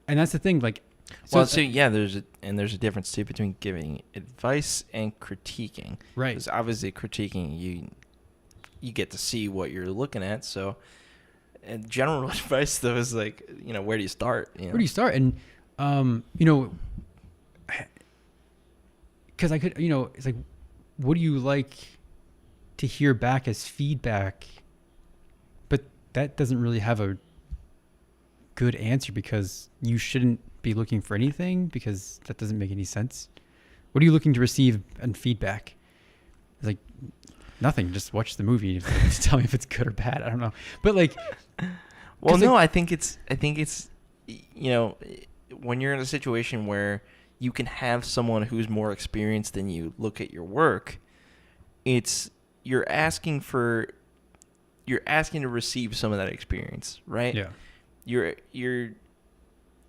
that's the thing. Like, there's a difference too between giving advice and critiquing. Right. Because obviously critiquing, you get to see what you're looking at. So, and general advice though is like, where do you start? Where do you start? And because I could, it's like, what do you like to hear back as feedback? But that doesn't really have a good answer because you shouldn't be looking for anything because that doesn't make any sense. What are you looking to receive in feedback? It's like nothing. Just watch the movie. Just tell me if it's good or bad. I don't know. But like, well, no, I think it's when you're in a situation where you can have someone who's more experienced than you look at your work, you're asking to receive some of that experience, right? Yeah.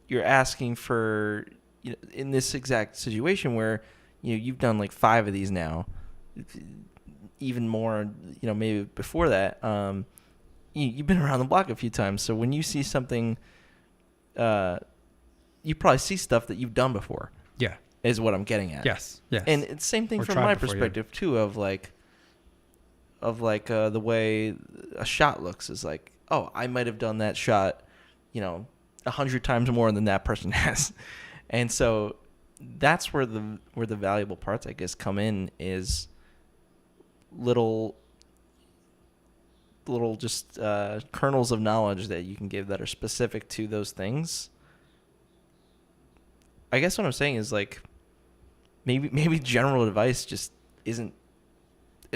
You're asking for, in this exact situation where you've done like 5 of these now, even more, maybe before that, you've been around the block a few times. So when you see something, you probably see stuff that you've done before. Yeah, is what I'm getting at. Yes. And it's the same thing from my perspective too, of the way a shot looks is like, oh, I might have done that shot, 100 times more than that person has. And so that's where the valuable parts, I guess, come in, is little just kernels of knowledge that you can give that are specific to those things. I guess what I'm saying is like maybe general advice just isn't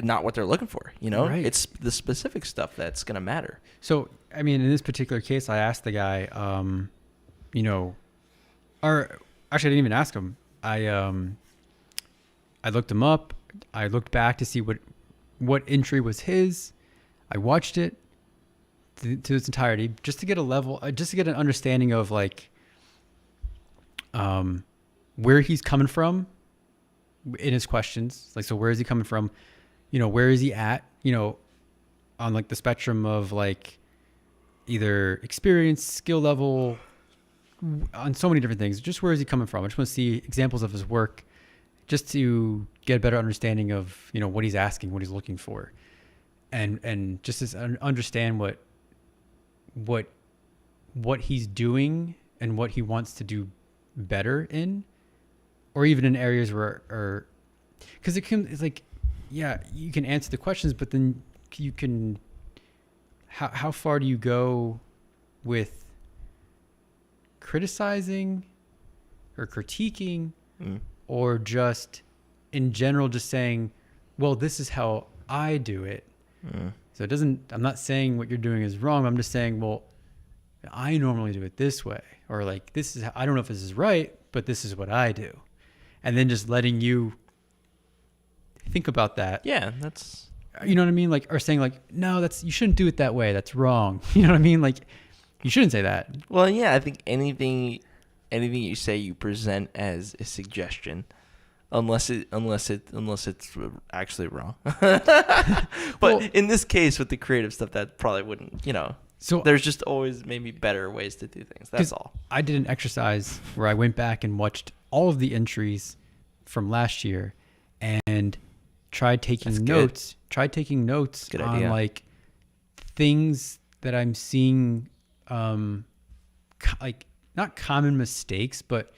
not what they're looking for, Right. It's the specific stuff that's going to matter. So, I mean, in this particular case, I asked the guy, or actually I didn't even ask him. I looked him up. I looked back to see what entry was his. I watched it to its entirety just to get an understanding of like, where he's coming from in his questions. Like, so where is he coming from? Where is he at, on like the spectrum of like either experience, skill level, on so many different things. Just where is he coming from? I just want to see examples of his work just to get a better understanding of, what he's asking, what he's looking for. And just to understand what he's doing and what he wants to do better in, or even in areas where, because it's like, yeah, you can answer the questions, but then you can, how far do you go with criticizing or critiquing, or just in general, just saying, well, this is how I do it. So I'm not saying what you're doing is wrong. I'm just saying, well, I normally do it this way, or like, this is how, I don't know if this is right, but this is what I do. And then just letting you think about that. Yeah, that's, you know what I mean? Like, or saying like, no, you shouldn't do it that way. That's wrong. You know what I mean? Like, You shouldn't say that. Well, yeah, I think anything you say you present as a suggestion, unless it's actually wrong. But in this case, with the creative stuff, that probably wouldn't. So there's just always maybe better ways to do things. That's all. I did an exercise where I went back and watched all of the entries from last year and tried taking notes. Tried taking notes Good on idea. like things that I'm seeing, like not common mistakes, but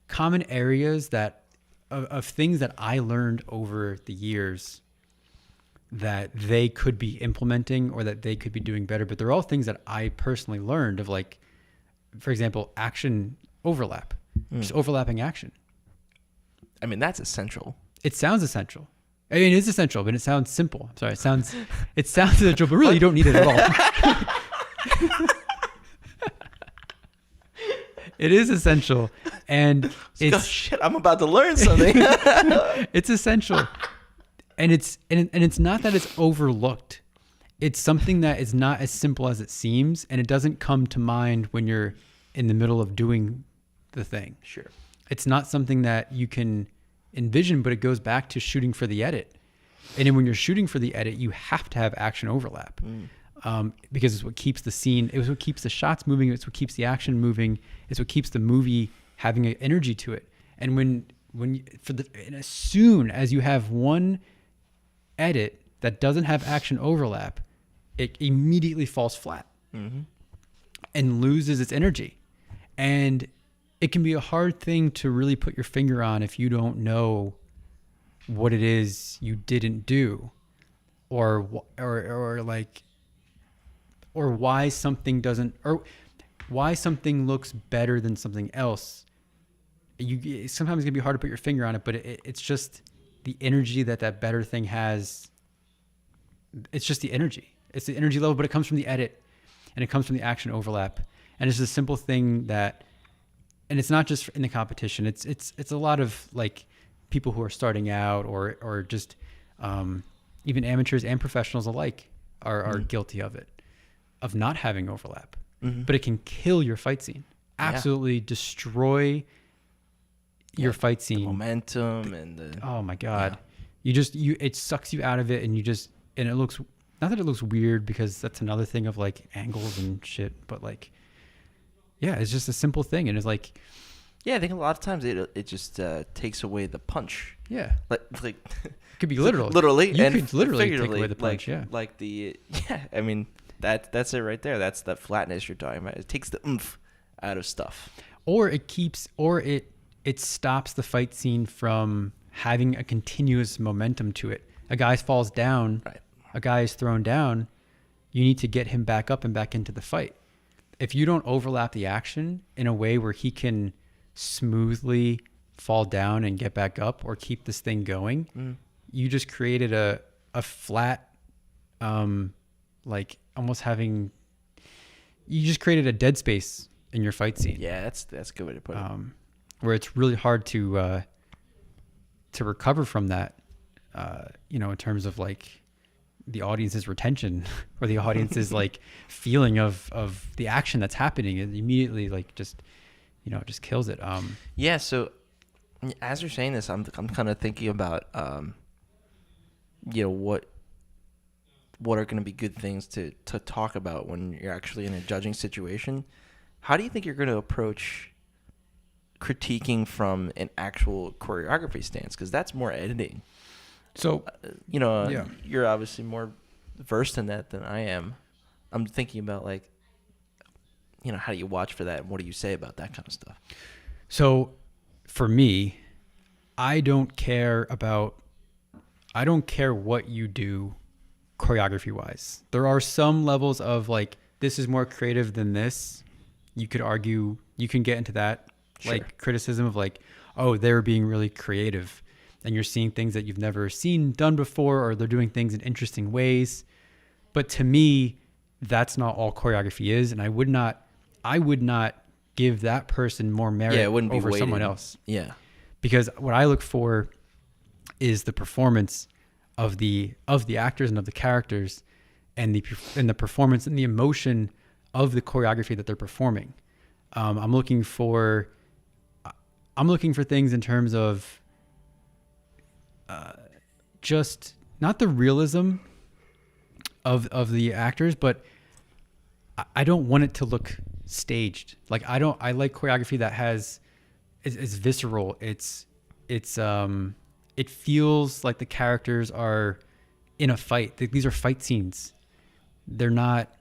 common areas that of things that I learned over the years that they could be implementing or that they could be doing better. But they're all things that I personally learned of, like, for example, action overlap, just overlapping action. I mean, that's essential. It sounds essential. I mean, it is essential, but it sounds simple. I'm sorry. It sounds essential, but really you don't need it at all. It is essential. And shit, I'm about to learn something. It's essential. And it's not that it's overlooked. It's something that is not as simple as it seems, and it doesn't come to mind when you're in the middle of doing the thing. Sure. It's not something that you can envision, but it goes back to shooting for the edit. And then when you're shooting for the edit, you have to have action overlap. Because it's what keeps the scene, it's what keeps the shots moving, it's what keeps the action moving, it's what keeps the movie having an energy to it. And as soon as you have one edit that doesn't have action overlap, it immediately falls flat and loses its energy. And it can be a hard thing to really put your finger on if you don't know what it is you didn't do, or why something doesn't, or why something looks better than something else. Sometimes it's gonna be hard to put your finger on it, but it's just the energy that better thing has. It's just the energy. It's the energy level, but it comes from the edit, and it comes from the action overlap. And it's a simple thing that, and it's not just in the competition. It's a lot of like people who are starting out, or just even amateurs and professionals alike are guilty of it, of not having overlap. But it can kill your fight scene. Absolutely destroy your fight scene. The momentum and the... Oh my God. Yeah. It sucks you out of it, and it looks, not that it looks weird, because that's another thing of like angles and shit, but like, yeah, it's just a simple thing. And it's like, yeah, I think a lot of times it just takes away the punch. Yeah. Like it could be literal. Literally. You could literally take away the punch, I mean, that's it right there. That's that flatness you're talking about. It takes the oomph out of stuff. Or it stops the fight scene from having a continuous momentum to it. A guy falls down, right. A guy is thrown down, you need to get him back up and back into the fight. If you don't overlap the action in a way where he can smoothly fall down and get back up, or keep this thing going, you just created a flat, like almost having, you just created a dead space in your fight scene. Yeah, that's a good way to put it. Where it's really hard to recover from that, in terms of like the audience's retention or the audience's like feeling of the action that's happening. It immediately like just kills it. Yeah. So as you're saying this, I'm kind of thinking about, what are going to be good things to talk about when you're actually in a judging situation. How do you think you're going to approach critiquing from an actual choreography stance? Because that's more editing. So, you're obviously more versed in that than I am. I'm thinking about like, how do you watch for that? And what do you say about that kind of stuff? So for me, I don't care what you do choreography wise. There are some levels of like, this is more creative than this. You could argue, you can get into that. Sure. Like criticism of like, oh, they're being really creative and you're seeing things that you've never seen done before, or they're doing things in interesting ways. But to me, that's not all choreography is. And I would not give that person more merit over someone else. Yeah. Because what I look for is the performance of the actors and of the characters, and the performance and the emotion of the choreography that they're performing. I'm looking for things in terms of just not the realism of the actors, but I don't want it to look staged. Like I like choreography that is visceral. It feels like the characters are in a fight. These are fight scenes. They're not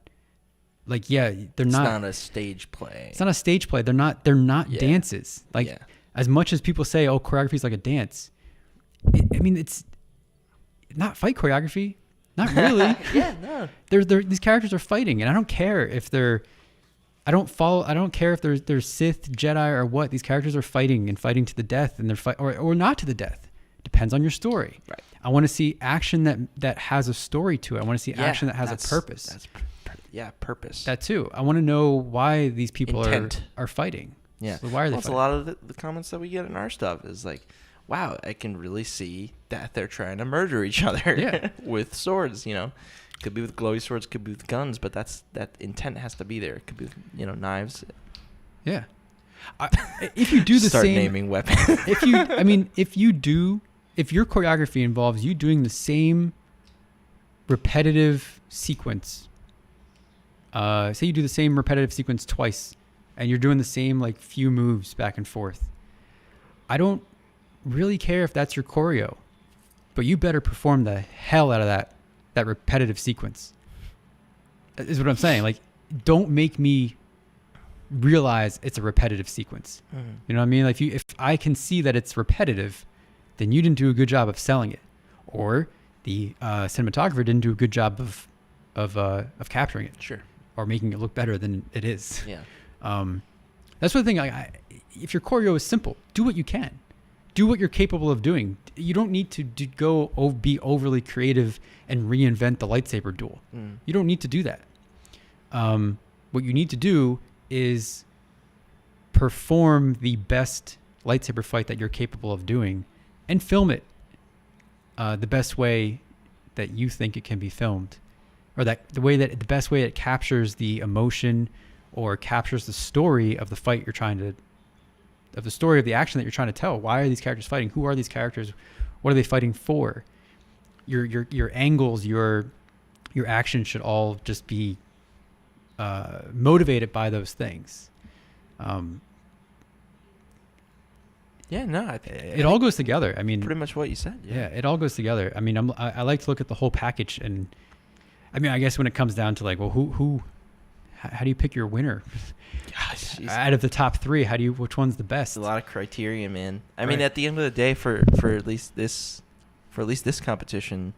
like, it's not a stage play. It's not a stage play. They're not dances. Like as much as people say, oh, choreography is like a dance. It's not fight choreography. Not really. No. These characters are fighting, and I don't care if they're. I don't care if they're Sith, Jedi, or what. These characters are fighting to the death, and they're or not to the death. Depends on your story. Right. I want to see action that has a story to it. I want to see action that has a purpose. Purpose. That too. I want to know why these people are fighting. Yeah. So why are they fighting? A lot of the comments that we get in our stuff is like, wow, I can really see that they're trying to murder each other with swords, Could be with glowy swords, could be with guns, but that intent has to be there. It could be with, knives. Yeah. If you do the Start same... Start naming weapons. If your choreography involves you doing the same repetitive sequence, say you do the same repetitive sequence twice, and you're doing the same like few moves back and forth, I don't really care if that's your choreo, but you better perform the hell out of that repetitive sequence. Is what I'm saying. Like, don't make me realize it's a repetitive sequence. Mm-hmm. You know what I mean? Like, if I can see that it's repetitive, then you didn't do a good job of selling it, or the cinematographer didn't do a good job of capturing it. Sure. Or making it look better than it is. Yeah. That's the thing. If your choreo is simple, do what you can. Do what you're capable of doing. You don't need to be overly creative and reinvent the lightsaber duel. Mm. You don't need to do that. What you need to do is perform the best lightsaber fight that you're capable of doing and film it the best way that you think it can be filmed, or the best way it captures the emotion or captures the story of the fight you're trying to, of the story of the action that you're trying to tell. Why are these characters fighting? Who are these characters? What are they fighting for? Your angles, your actions should all just be motivated by those things. It all goes together. I mean, pretty much what you said. Yeah, it all goes together. I mean, I like to look at the whole package, and I mean, I guess when it comes down to like, well, how do you pick your winner? Gosh, out of the top three, which one's the best? A lot of criteria, man. I mean, at the end of the day, for at least this competition,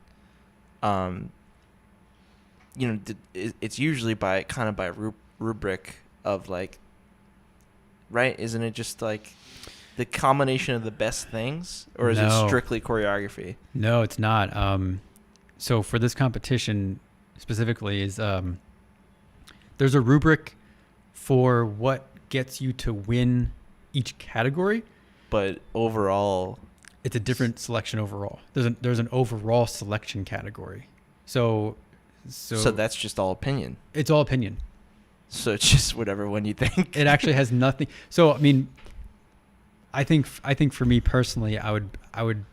it's usually by rubric of like, right? Isn't it just like the combination of the best things, or is it strictly choreography? No, it's not. So for this competition specifically is there's a rubric for what gets you to win each category, but overall it's a different selection overall. There's an overall selection category. So that's just all opinion. It's all opinion. So it's just whatever one you think. It actually has nothing. So I mean, I think for me personally, I would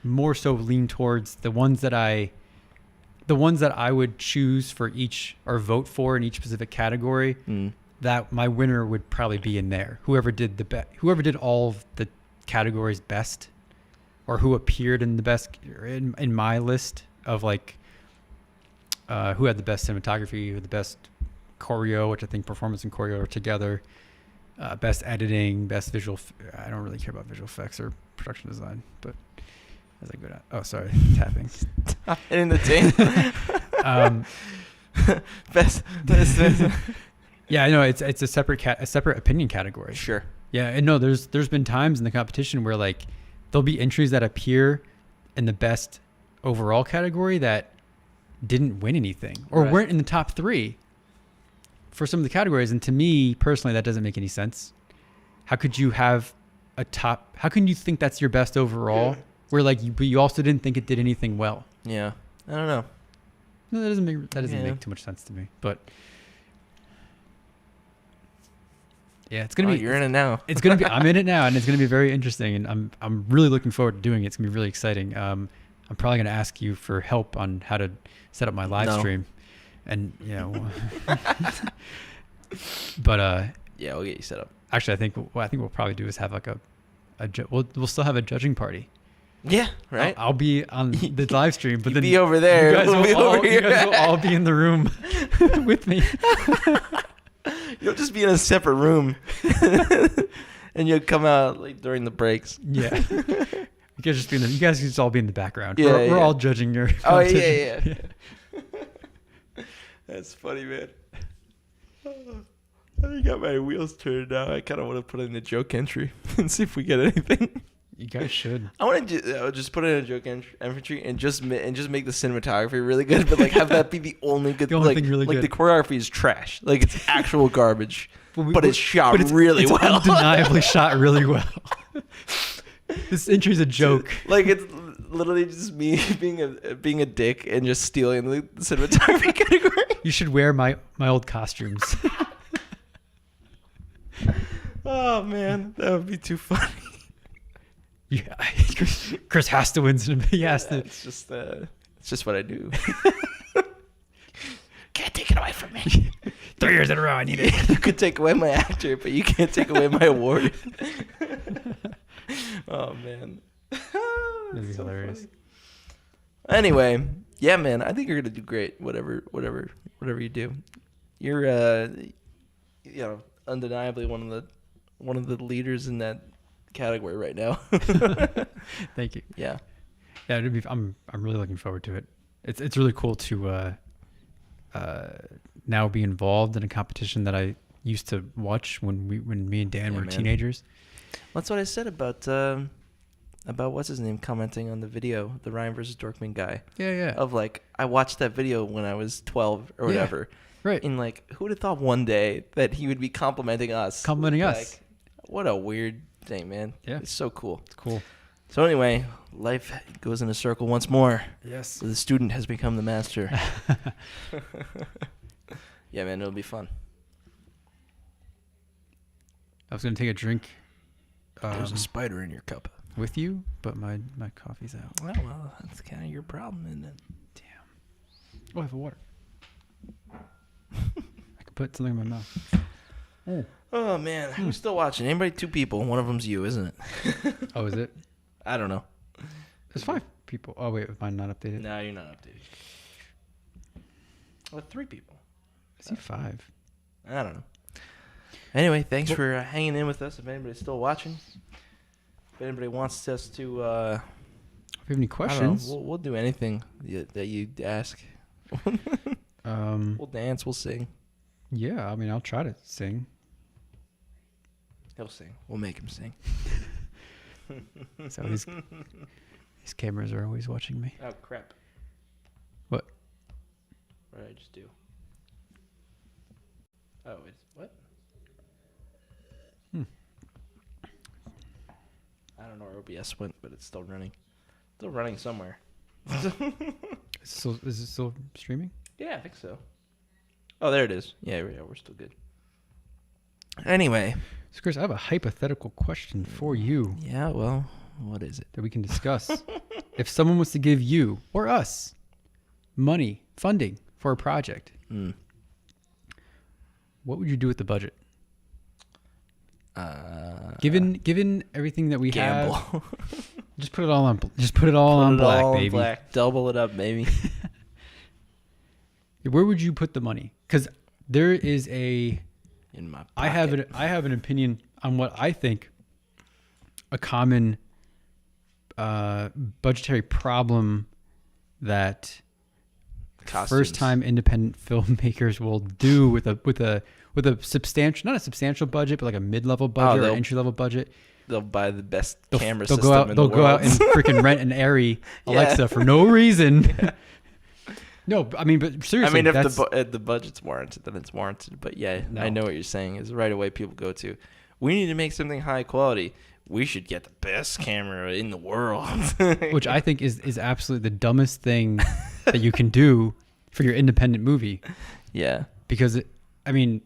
more so lean towards the ones that I would choose for each or vote for in each specific category. That my winner would probably be in there. Whoever did all of the categories best, or who appeared in the best in my list of like who had the best cinematography, who had the best choreo, which I think performance and choreo are together. Best editing, best visual. I don't really care about visual effects or production design, but as I go down. Oh, sorry, tapping. Stop hitting the tape. Best. Yeah, I know it's a separate opinion category. Sure. Yeah, and no, there's been times in the competition where like there'll be entries that appear in the best overall category that didn't win anything or weren't in the top 3 for some of the categories. And to me personally, that doesn't make any sense. How could you have how can you think that's your best overall where like you also didn't think it did anything well? Yeah. I don't know. No, that doesn't make too much sense to me. But Yeah, it's gonna be. You're in it now. It's gonna be. I'm in it now, and it's gonna be very interesting, and I'm really looking forward to doing it. It's gonna be really exciting. I'm probably gonna ask you for help on how to set up my live stream, and but yeah, we'll get you set up. Actually, I think what we'll probably do is have like we'll still have a judging party. Yeah, right. I'll be on the live stream, but then be over there. You guys will all be in the room with me. You'll just be in a separate room, and you'll come out like during the breaks. Yeah, you guys can just all be in the background. Yeah, we're all judging your. Oh yeah. That's funny, man. I got my wheels turned now. I kind of want to put in a joke entry and see if we get anything. You guys should. I want to just put in a joke entry and just make the cinematography really good, but like have that be the only good. The only thing really like good. The choreography is trash. Like it's actual garbage, but it's shot really well. It's undeniably shot really well. This entry's a joke. Like it's literally just me being a dick and just stealing the cinematography category. You should wear my old costumes. Oh man, that would be too funny. Yeah, Chris has to win. He has to. It's just what I do. Can't take it away from me. 3 years in a row, I need it. You could take away my actor, but you can't take away my award. Oh man, This is hilarious. Funny. Anyway, yeah, man, I think you're gonna do great. Whatever you do, you're undeniably one of the leaders in that category right now. Thank you. Yeah. I'm really looking forward to it. It's really cool to now be involved in a competition that I used to watch when me and Dan were teenagers. That's what I said about what's his name commenting on the video, the Ryan versus Dorkman guy. Yeah. Of like, I watched that video when I was 12 or whatever. Right. And like, who would have thought one day that he would be complimenting us? Like, what a weird thing, man. Yeah. It's so cool. It's cool. So anyway, life goes in a circle once more. Yes. So the student has become the master. Yeah, man, it'll be fun. I was going to take a drink. There's a spider in your cup. With you, but my coffee's out. Well, that's kind of your problem, isn't it? Damn. Oh, I have water. I could put something in my mouth. Oh, man. Who's still watching? Anybody? 2 people. One of them's you, isn't it? Oh, is it? I don't know. There's 5 people. Oh, wait. Is mine not updated? No, you're not updated. Well, 3 people. I see 5. I don't know. Anyway, thanks for hanging in with us. If anybody's still watching, if anybody wants us to, if you have any questions, we'll do anything that you ask. We'll dance. We'll sing. Yeah, I mean, I'll try to sing. He'll sing. We'll make him sing. So these cameras are always watching me. Oh crap! What? What did I just do? Oh, it's what? I don't know where OBS went, but it's still running. Still running somewhere. Is it still streaming? Yeah, I think so. Oh, there it is. Yeah, we're still good. Anyway. So, Chris, I have a hypothetical question for you. Yeah, well, what is it? That we can discuss. If someone was to give you, or us, funding for a project, what would you do with the budget? Given everything that we gamble. Just put it all on. Just put it all on black, baby. Black. Double it up, baby. Where would you put the money? Because there is in my pocket. I have an opinion on what I think a common budgetary problem that first-time independent filmmakers will do with a substantial, not a substantial budget, but like a mid-level budget or entry-level budget. They'll buy the best camera system in the world. They'll go out and freaking rent an Arri Alexa for no reason. Yeah. No, I mean, but seriously. I mean, if the budget's warranted, then it's warranted. But yeah, no. I know what you're saying. Is right away people go to, we need to make something high quality. We should get the best camera in the world. Which I think is absolutely the dumbest thing that you can do for your independent movie. Yeah. Because, I mean,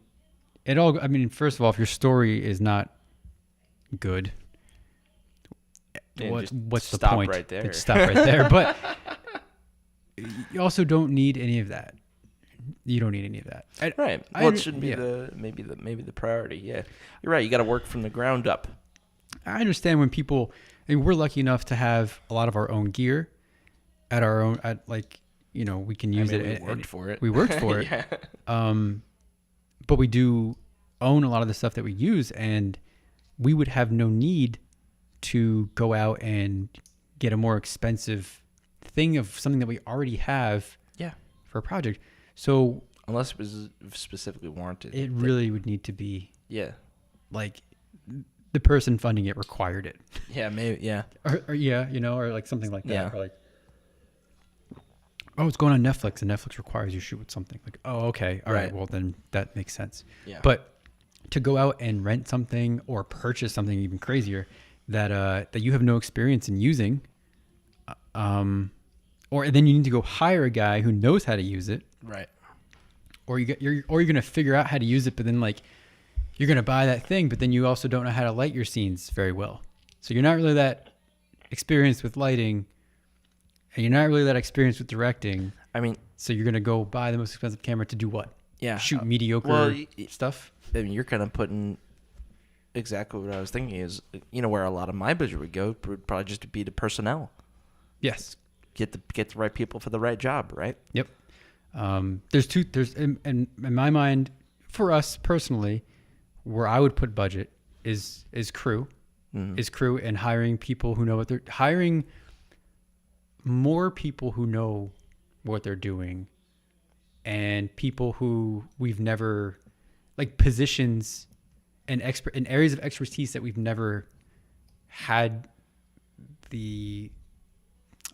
I mean, first of all, if your story is not good, what's the point? Right there. Stop right there. But you also don't need any of that. You don't need any of that. Right. Well, it shouldn't be maybe the priority. Yeah, you're right. You got to work from the ground up. I understand when people. I mean, we're lucky enough to have a lot of our own gear at our own. We can use it. We worked for it. We worked for it. Yeah. But we do own a lot of the stuff that we use, and we would have no need to go out and get a more expensive thing of something that we already have. Yeah. For a project. So unless it was specifically warranted, it really would need to be. Yeah. Like the person funding it required it. Yeah, maybe. Yeah. Or or like something like that. Yeah. Or like, oh, it's going on Netflix, and Netflix requires you shoot with something. Like, oh, okay, all right. Well, then that makes sense. Yeah. But to go out and rent something or purchase something even crazier that you have no experience in using, or then you need to go hire a guy who knows how to use it. Right. Or you're gonna figure out how to use it, but then like you're gonna buy that thing, but then you also don't know how to light your scenes very well. So you're not really that experienced with lighting, and you're not really that experienced with directing. I mean, so you're gonna go buy the most expensive camera to do what? Yeah, shoot mediocre stuff. I mean, you're kind of putting exactly what I was thinking is, where a lot of my budget would go would probably just be to personnel. Yes. Get the right people for the right job, right? Yep. There's in my mind, for us personally, where I would put budget is crew, and hiring people who know what they're hiring. More people who know what they're doing, and people who we've never, like positions and expert in areas of expertise that we've never had the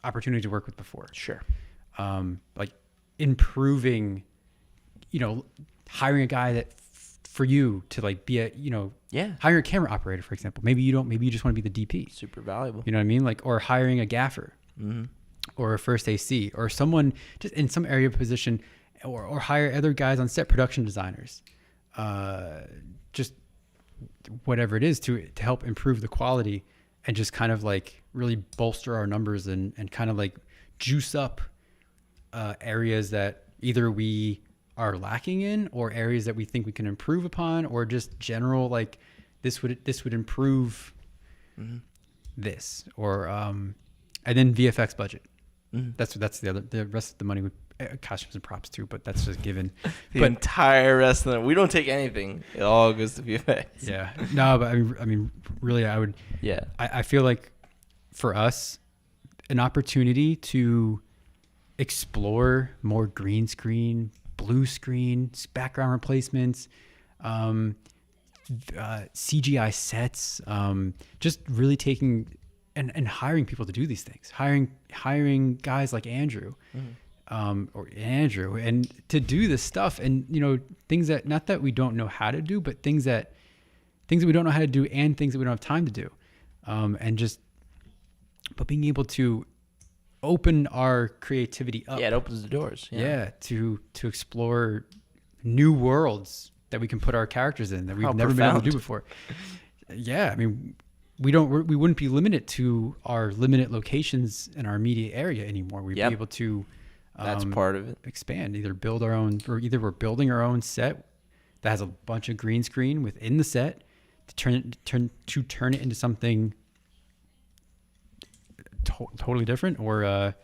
opportunity to work with before. Sure. Like improving, hiring a guy that for you to like be hire a camera operator, for example. Maybe you just want to be the DP. Super valuable. You know what I mean? Like, or hiring a gaffer or a first AC or someone just in some area position, or hire other guys on set, production designers, just whatever it is to help improve the quality and just kind of like really bolster our numbers and kind of like juice up areas that either we are lacking in or areas that we think we can improve upon, or just general like this would improve this, or and then VFX budget. That's the rest of the money would costumes and props too, but that's just given. The entire rest of them, we don't take anything. It all goes to VFX. Yeah. No, but I mean, really, I would. Yeah. I feel like for us, an opportunity to explore more green screen, blue screen, background replacements, CGI sets, just really taking and hiring people to do these things, hiring guys like Andrew, and to do this stuff, and things that, not that we don't know how to do, but things that we don't know how to do, and things that we don't have time to do, but being able to open our creativity up. Yeah, it opens the doors. Yeah, to explore new worlds that we can put our characters in that we've never been able to do before. Yeah, I mean, we wouldn't be limited to our limited locations in our immediate area anymore. We'd be able to that's part of it. Expand, either build our own, or either we're building our own set that has a bunch of green screen within the set to turn it into something totally different, or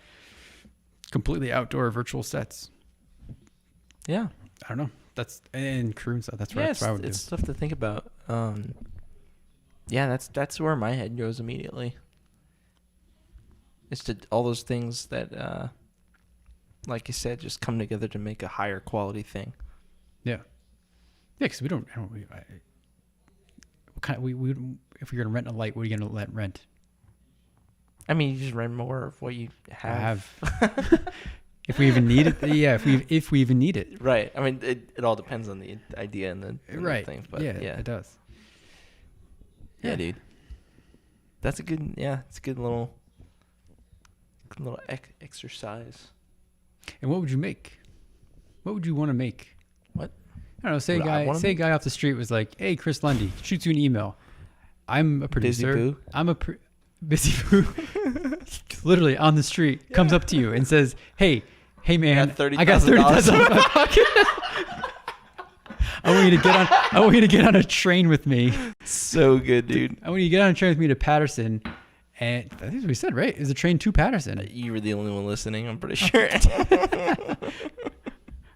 completely outdoor virtual sets. Yeah, I don't know. That's and crew and stuff. That's what I would do. It's stuff to think about. Yeah, that's where my head goes immediately. It's to all those things that, like you said, just come together to make a higher quality thing. Yeah, because we if you're gonna rent a light, what are you gonna let rent? I mean, you just rent more of what you have. If we even need it, yeah. If we even need it, right? I mean, it all depends on the idea and the thing, but yeah, it does. Yeah, dude. That's a good. Yeah, it's a good little exercise. And what would you make? What would you want to make? What? I don't know. Say a guy off the street was like, "Hey, Chris Lundy," shoots you an email. I'm a producer. Busy boo. I'm a busy boo. Literally on the street, comes up to you and says, "Hey man, I got $30,000 in my pocket. I want you to get on a train with me." So good, dude. I want you to get on a train with me to Patterson. And I think we said, right? Is the train to Patterson? You were the only one listening, I'm pretty sure. I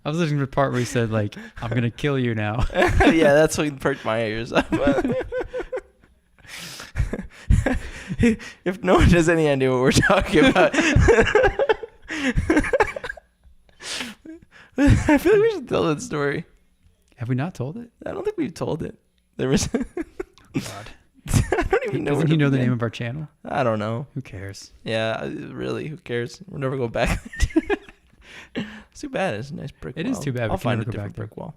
was listening to the part where he said, like, "I'm going to kill you now." Yeah, that's what perked my ears up. If no one has any idea what we're talking about. I feel like we should tell that story. Have we not told it? I don't think we've told it. There was... God. I don't even know. Doesn't he know the name of our channel? I don't know. Who cares? Yeah, really, who cares? We're never going back. It's too bad. It's a nice brick wall. It is too bad. I'll find a go different back there. brick wall.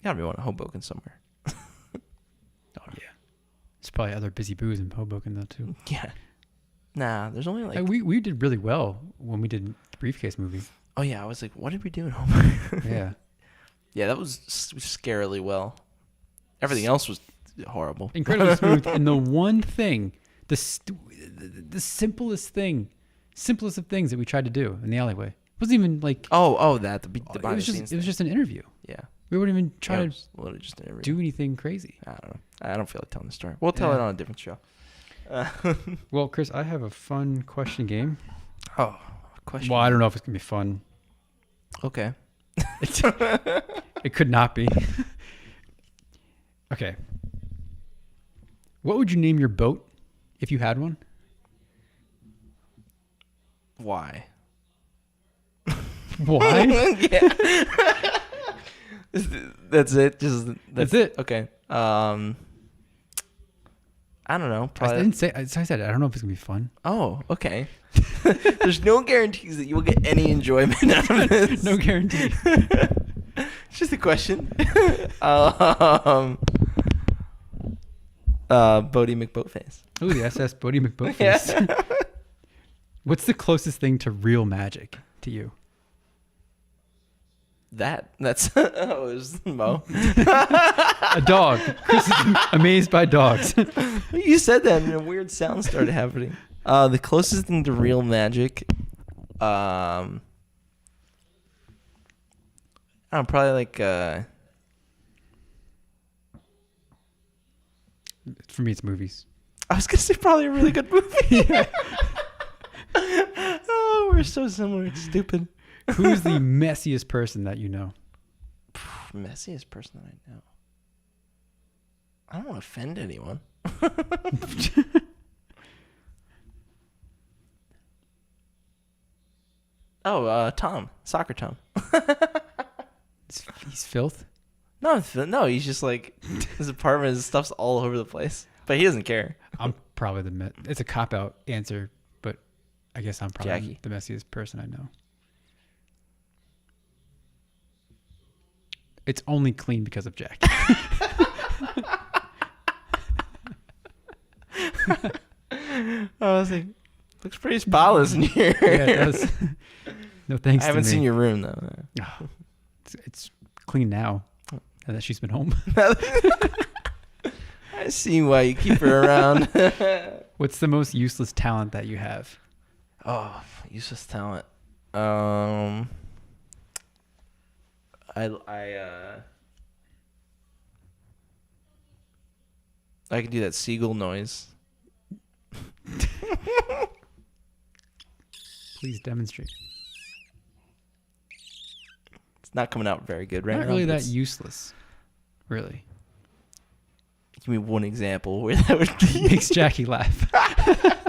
Gotta be one in Hoboken somewhere. Oh, yeah. There's probably other busy boos in Hoboken, though, too. Yeah. Nah, there's only like... We did really well when we did the Briefcase movie. Oh, yeah. I was like, what did we do in Hoboken? Yeah. Yeah, that was scarily well. Everything else was horrible. Incredibly smooth. And the one thing, the simplest of things that we tried to do in the alleyway wasn't even like... It was just an interview. Yeah. We wouldn't even try to just an interview. Do anything crazy. I don't know. I don't feel like telling the story. We'll tell it on a different show. Well, Chris, I have a fun question game. Oh, question. Well, I don't know if it's going to be fun. Okay. It could not be. Okay. What would you name your boat if you had one? Why? Why? Yeah. That's it. That's it. Okay. I don't know. Probably. I didn't say. I said I don't know if it's gonna be fun. Oh, okay. There's no guarantees that you will get any enjoyment out of this. No guarantee. It's just a question. Bodie McBoatface. Oh, the SS Bodie McBoatface. Yeah. What's the closest thing to real magic to you? That's it was Mo. A dog. Chris is amazed by dogs. You said that and a weird sound started happening. The closest thing to real magic, I don't know, probably like for me it's movies. I was gonna say probably a really good movie. Yeah. Oh, we're so similar. It's stupid. Who's the messiest person that you know? Messiest person that I know. I don't want to offend anyone. Tom. Soccer Tom. He's filth? No, he's just like, his apartment, his stuff's all over the place. But he doesn't care. I'm probably it's a cop-out answer, but I guess I'm probably Jackie. The messiest person I know. It's only clean because of Jackie. I was like, looks pretty spotless in here. Yeah, it does. No thanks. I haven't seen your room though. Oh, it's clean now that she's been home. I see why you keep her around. What's the most useless talent that you have? Oh, useless talent. I can do that seagull noise. Please demonstrate. It's not coming out very good right now. Not really that useless. Really. Give me one example where that would be. Makes Jackie laugh.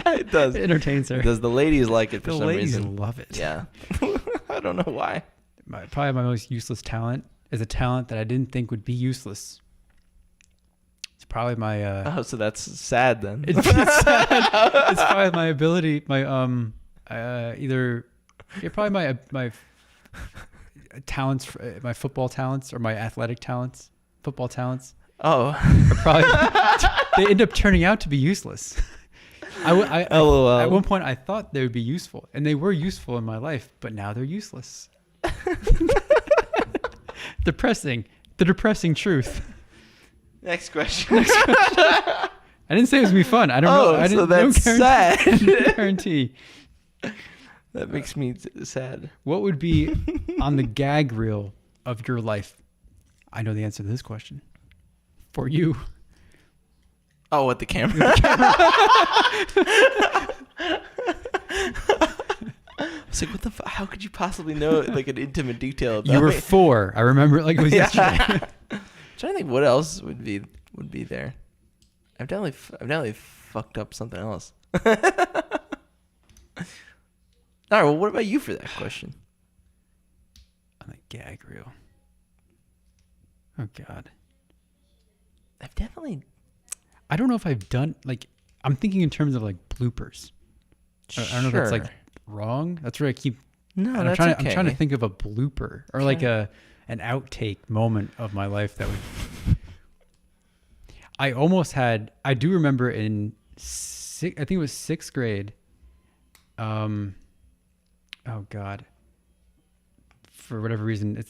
It does. It entertains her. Does the ladies like it for some reason? The ladies love it. Yeah. I don't know why. Probably my most useless talent is a talent that I didn't think would be useless. It's probably my... so that's sad then. It's sad. It's probably my ability, my probably my talents, my football talents or my athletic talents, football talents. Oh. Are probably they end up turning out to be useless. At one point I thought they would be useful, and they were useful in my life, but now they're useless. Depressing. The depressing truth. Next question. I didn't say it was gonna be fun. I don't know. I didn't. So that's sad. No guarantee. That makes me sad. What would be on the gag reel of your life? I know the answer to this question. For you. Oh, what, the camera? It's like, what the fuck? How could you possibly know like an intimate detail about You were me? 4. I remember it like it was yesterday. I'm trying to think what else would be there. I've definitely fucked up something else. All right, well, what about you for that question? On the gag reel. Oh God. I don't know if I've done like. I'm thinking in terms of like bloopers. I don't know if that's like wrong. That's where I keep. No, I'm that's trying. okay. I'm trying to think of a blooper or like an outtake moment of my life that would. I almost had. I do remember in I think it was 6th grade. Oh God. For whatever reason,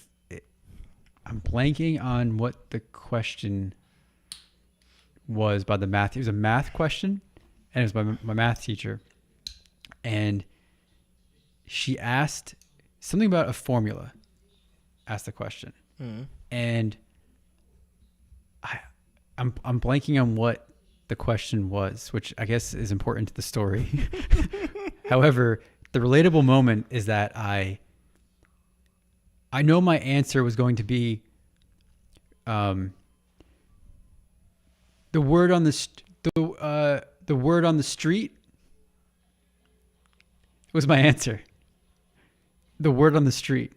I'm blanking on what the question was by the math. It was a math question, and it was by my math teacher. And she asked something about a formula. Asked the question. Mm-hmm. And I'm blanking on what the question was, which I guess is important to the story. However, the relatable moment is that I know my answer was going to be the word on the word on the street was my answer. The word on the street.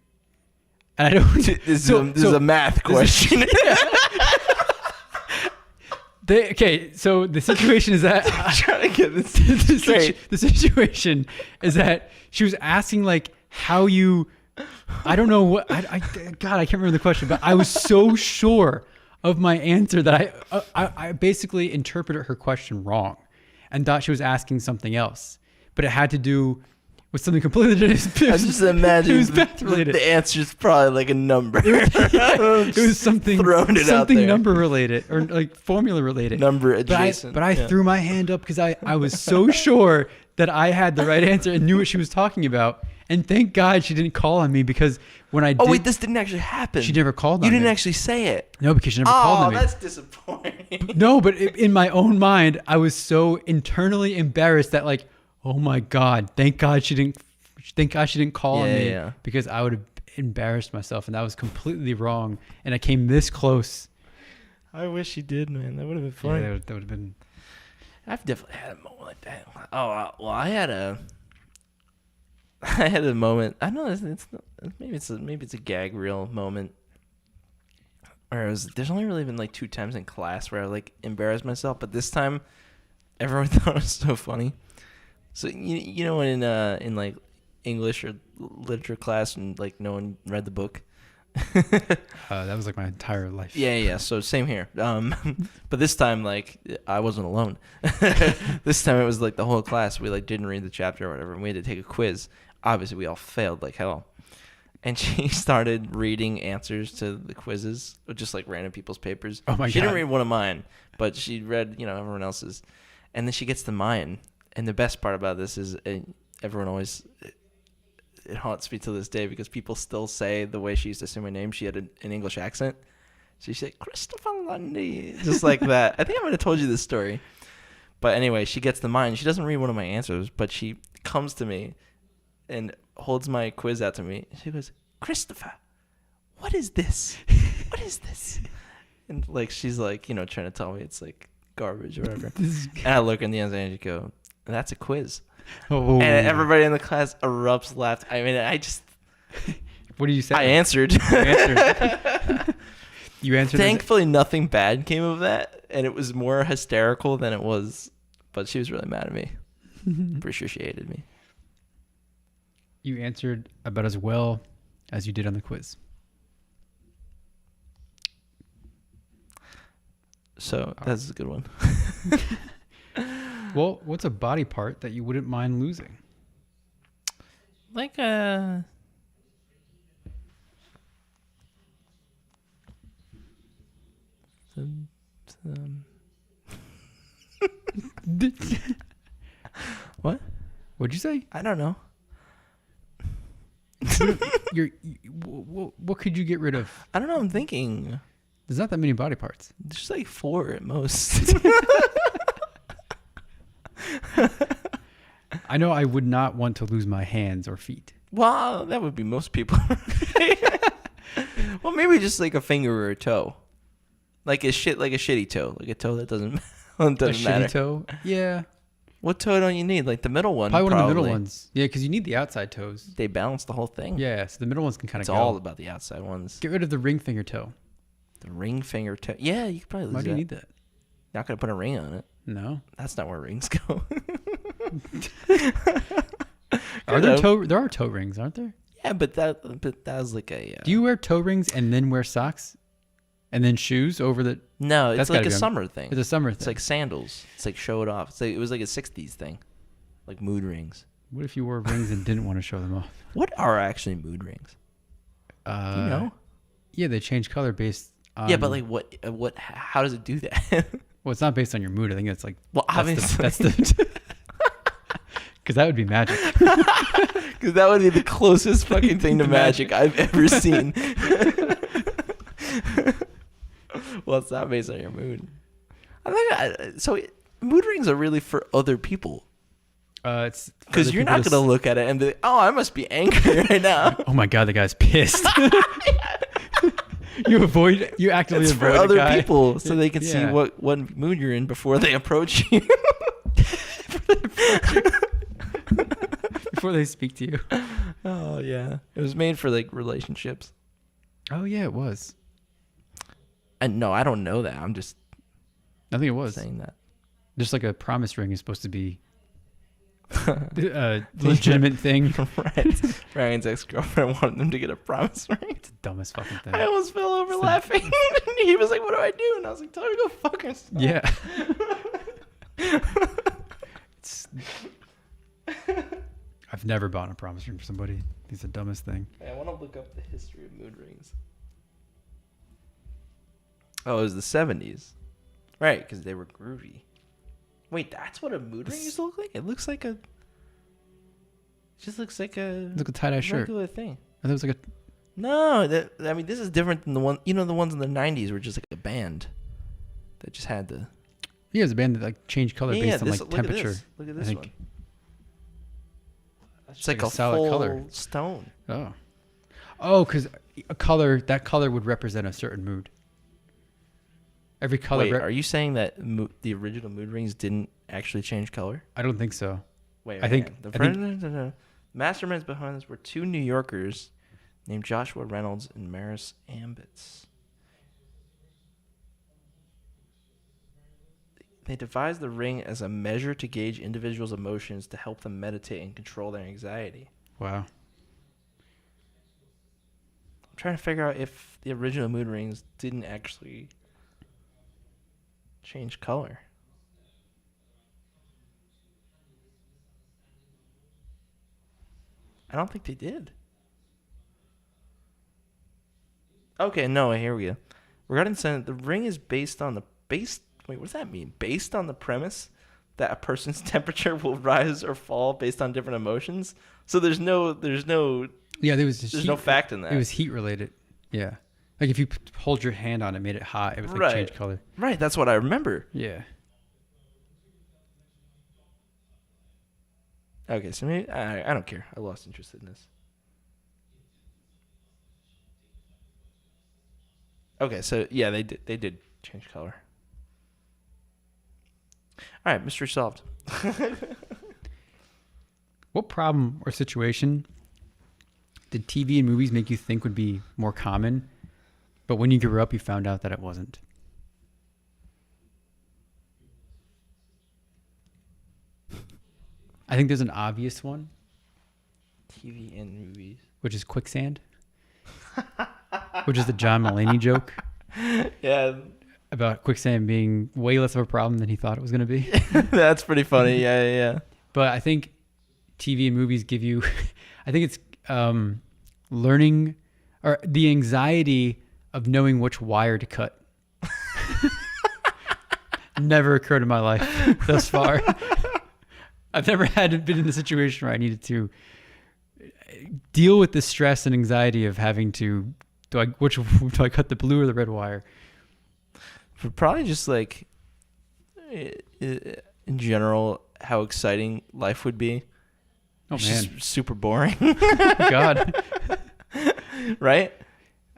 And I don't. This is a math question. Okay, so the situation is that I'm trying to get this straight. The situation is that she was asking like how you. I don't know what God, I can't remember the question, but I was so sure of my answer that I basically interpreted her question wrong and thought she was asking something else, but it had to do with something completely different. I just imagine it was math related. The answer is probably like a number. It was something out there. Number related or like formula related. Number adjacent. But I threw my hand up because I was so sure that I had the right answer and knew what she was talking about. And thank God she didn't call on me because when I did... Oh, wait, this didn't actually happen. She never called on me. You didn't actually say it. No, because she never called on me. Oh, that's disappointing. No, but in my own mind, I was so internally embarrassed that like, oh my God, thank God she didn't call on me because I would have embarrassed myself and that was completely wrong. And I came this close. I wish she did, man. That would have been funny. Yeah, that would have been... I've definitely had a moment like that. Oh, well, I had a moment. I don't know. Maybe it's a gag reel moment. Where there's only really been like 2 times in class where I like embarrassed myself, but this time everyone thought it was so funny. So you know when in like English or literature class and like no one read the book. That was like my entire life. Yeah. So same here. But this time, like, I wasn't alone. This time it was like the whole class. We like didn't read the chapter or whatever, and we had to take a quiz. Obviously, we all failed like hell. And she started reading answers to the quizzes, just like random people's papers. Oh my God. She didn't read one of mine, but she read, everyone else's. And then she gets to mine. And the best part about this is everyone always... It haunts me to this day because people still say the way she used to say my name. She had an English accent. So she said, Christopher Lundy. Just like that. I think I might have told you this story. But anyway, she gets to mine. She doesn't read one of my answers, but she comes to me and holds my quiz out to me. She goes, Christopher, what is this? What is this? And like she's like, trying to tell me it's like garbage or whatever. And I look in the answer and she go, that's a quiz. Oh. And everybody in the class erupts laughing. I mean, I just... What did you say? I answered. You answered. Thankfully, nothing bad came of that, and it was more hysterical than it was. But she was really mad at me. Pretty sure she hated me. You answered about as well as you did on the quiz. So that's a good one. Well, what's a body part that you wouldn't mind losing? Like What? What'd you say? I don't know. What could you get rid of? I don't know. I'm thinking. There's not that many body parts. There's like 4 at most. I know I would not want to lose my hands or feet. Well, that would be most people. Well, maybe just like a finger or a toe, like a shitty toe, like a toe that doesn't matter. Shitty toe. Yeah. What toe don't you need? Like the middle one. Probably one of the middle ones. Yeah, because you need the outside toes. They balance the whole thing. Yeah, so the middle ones can kind of It's go. all about the outside ones. Get rid of the ring finger toe. The ring finger toe. Yeah, you could probably lose Why do you that. need that? You're not gonna put a ring on it. No. That's not where rings go. Are there There are toe rings, aren't there? Yeah, but that was like a. Do you wear toe rings and then wear socks, and then shoes over the? No, it's That's like gotta a be summer thing. It's a summer thing. It's like sandals. It's like show it off. It was like a '60s thing, like mood rings. What if you wore rings and didn't want to show them off? What are actually mood rings? Do you know? Yeah, they change color based on. Yeah, but like what? How does it do that? Well, it's not based on your mood. I think it's like. Well, obviously. That's the. Because that would be magic. Because that would be the closest fucking thing to magic I've ever seen. Well, it's not based on your mood. Mood rings are really for other people. It's because you're not gonna look at it and be like, "Oh, I must be angry right now." Oh my god, the guy's pissed. You actively it's avoid for other guy. people so they can see what mood you're in before they approach you. Before they speak to you. Oh yeah, it was made for like relationships. Oh yeah, it was. And no, I don't know that. I'm just. I think it was saying that. Just like a promise ring is supposed to be a legitimate thing. Right. Ryan's ex-girlfriend wanted them to get a promise ring. It's the dumbest fucking thing. I almost fell over laughing. He was like, "What do I do?" And I was like, "Tell her to go fuck herself." Yeah. I've never bought a promise ring for somebody. It's the dumbest thing. Hey, I want to look up the history of mood rings. Oh, it was the 70s. Right, because they were groovy. Wait, that's what a mood ring used to look like? It looks like a... It just looks like a... It's like a tie-dye shirt. Regular thing. I thought it was like a... No, this is different than the one... You know, the ones in the 90s were just like a band that just had the... Yeah, it was a band that like changed color based on like temperature. Look at this one. It's like a solid full color. Stone. Oh, because that color would represent a certain mood. Every color. Wait, are you saying that the original mood rings didn't actually change color? I don't think so. I think the masterminds behind this were 2 New Yorkers named Joshua Reynolds and Maris Ambitz. They devised the ring as a measure to gauge individuals' emotions to help them meditate and control their anxiety. Wow. I'm trying to figure out if the original mood rings didn't actually change color. I don't think they did. Okay, no, here we go. Regarding the ring is based on Wait, what does that mean? Based on the premise that a person's temperature will rise or fall based on different emotions. So there's no Yeah, there's no fact in that. It was heat related. Yeah, like if you hold your hand on it, made it hot, it would like change color. Right, that's what I remember. Yeah. Okay, so maybe I don't care. I lost interest in this. Okay, so yeah, they did change color. All right, mystery solved. What problem or situation did TV and movies make you think would be more common, but when you grew up, you found out that it wasn't? I think there's an obvious one. TV and movies. Which is quicksand. Which is the John Mulaney joke. Yeah. About quicksand being way less of a problem than he thought it was going to be. That's pretty funny. Yeah. But I think TV and movies give you, I think it's learning or the anxiety of knowing which wire to cut. never occurred in my life thus far. I've never been in a situation where I needed to deal with the stress and anxiety of having to do I cut the blue or the red wire? But probably just like in general, how exciting life would be. Oh, it's man. just super boring. God. Right?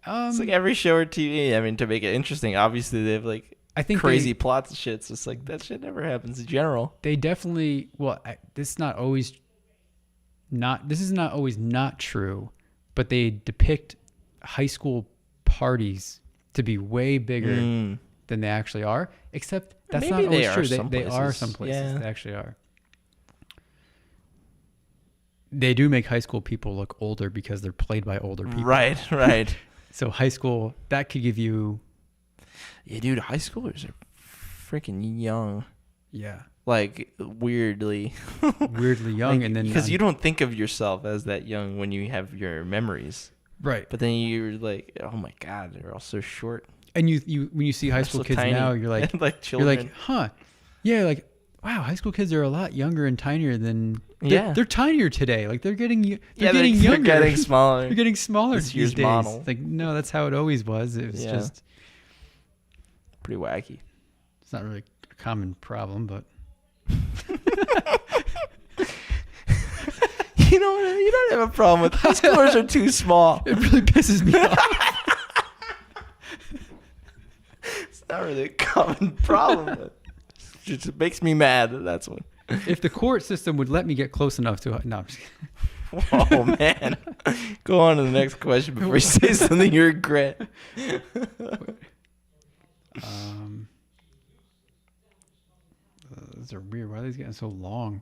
It's like every show or TV. I mean, to make it interesting, obviously they have like crazy plots and shit. It's just like that shit never happens in general. They definitely. Well, this is not always not true, but they depict high school parties to be way bigger than they actually are. Except that's maybe not always true. They are some places. Yeah. They actually are. They do make high school people look older because they're played by older people. Right. So high school, that could give you... Yeah, dude, high schoolers are freaking young. Yeah. Like, weirdly young. Like, and then because you don't think of yourself as that young when you have your memories. Right. But then you're like, oh my God, they're all so short. And you when you see high school so kids tiny. now, you're like... like children. You're like, huh. Yeah, like, wow, high school kids are a lot younger and tinier than... They're tinier today. Like they're getting younger. They're getting smaller. They're getting smaller This these year's days. model. It's like, no, that's how it always was. It was just pretty wacky. It's not really a common problem, but you don't have a problem with high schoolers are too small. It really pisses me off. It's not really a common problem. It just makes me mad. That's what. If the court system would let me get close enough to... No, I'm just kidding. Oh, man. Go on to the next question before you say something you regret. Those are weird. Why are these getting so long?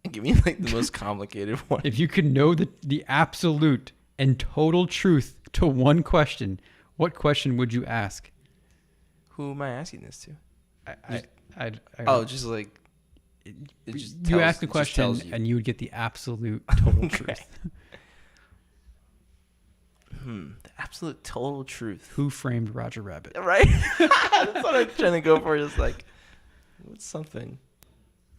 Give me like the most complicated one. If you could know the absolute and total truth to one question, what question would you ask? Who am I asking this to? Just like... You ask the question and you would get the absolute total truth. The absolute total truth. Who framed Roger Rabbit? Right? That's what I'm trying to go for. Just like, what's something?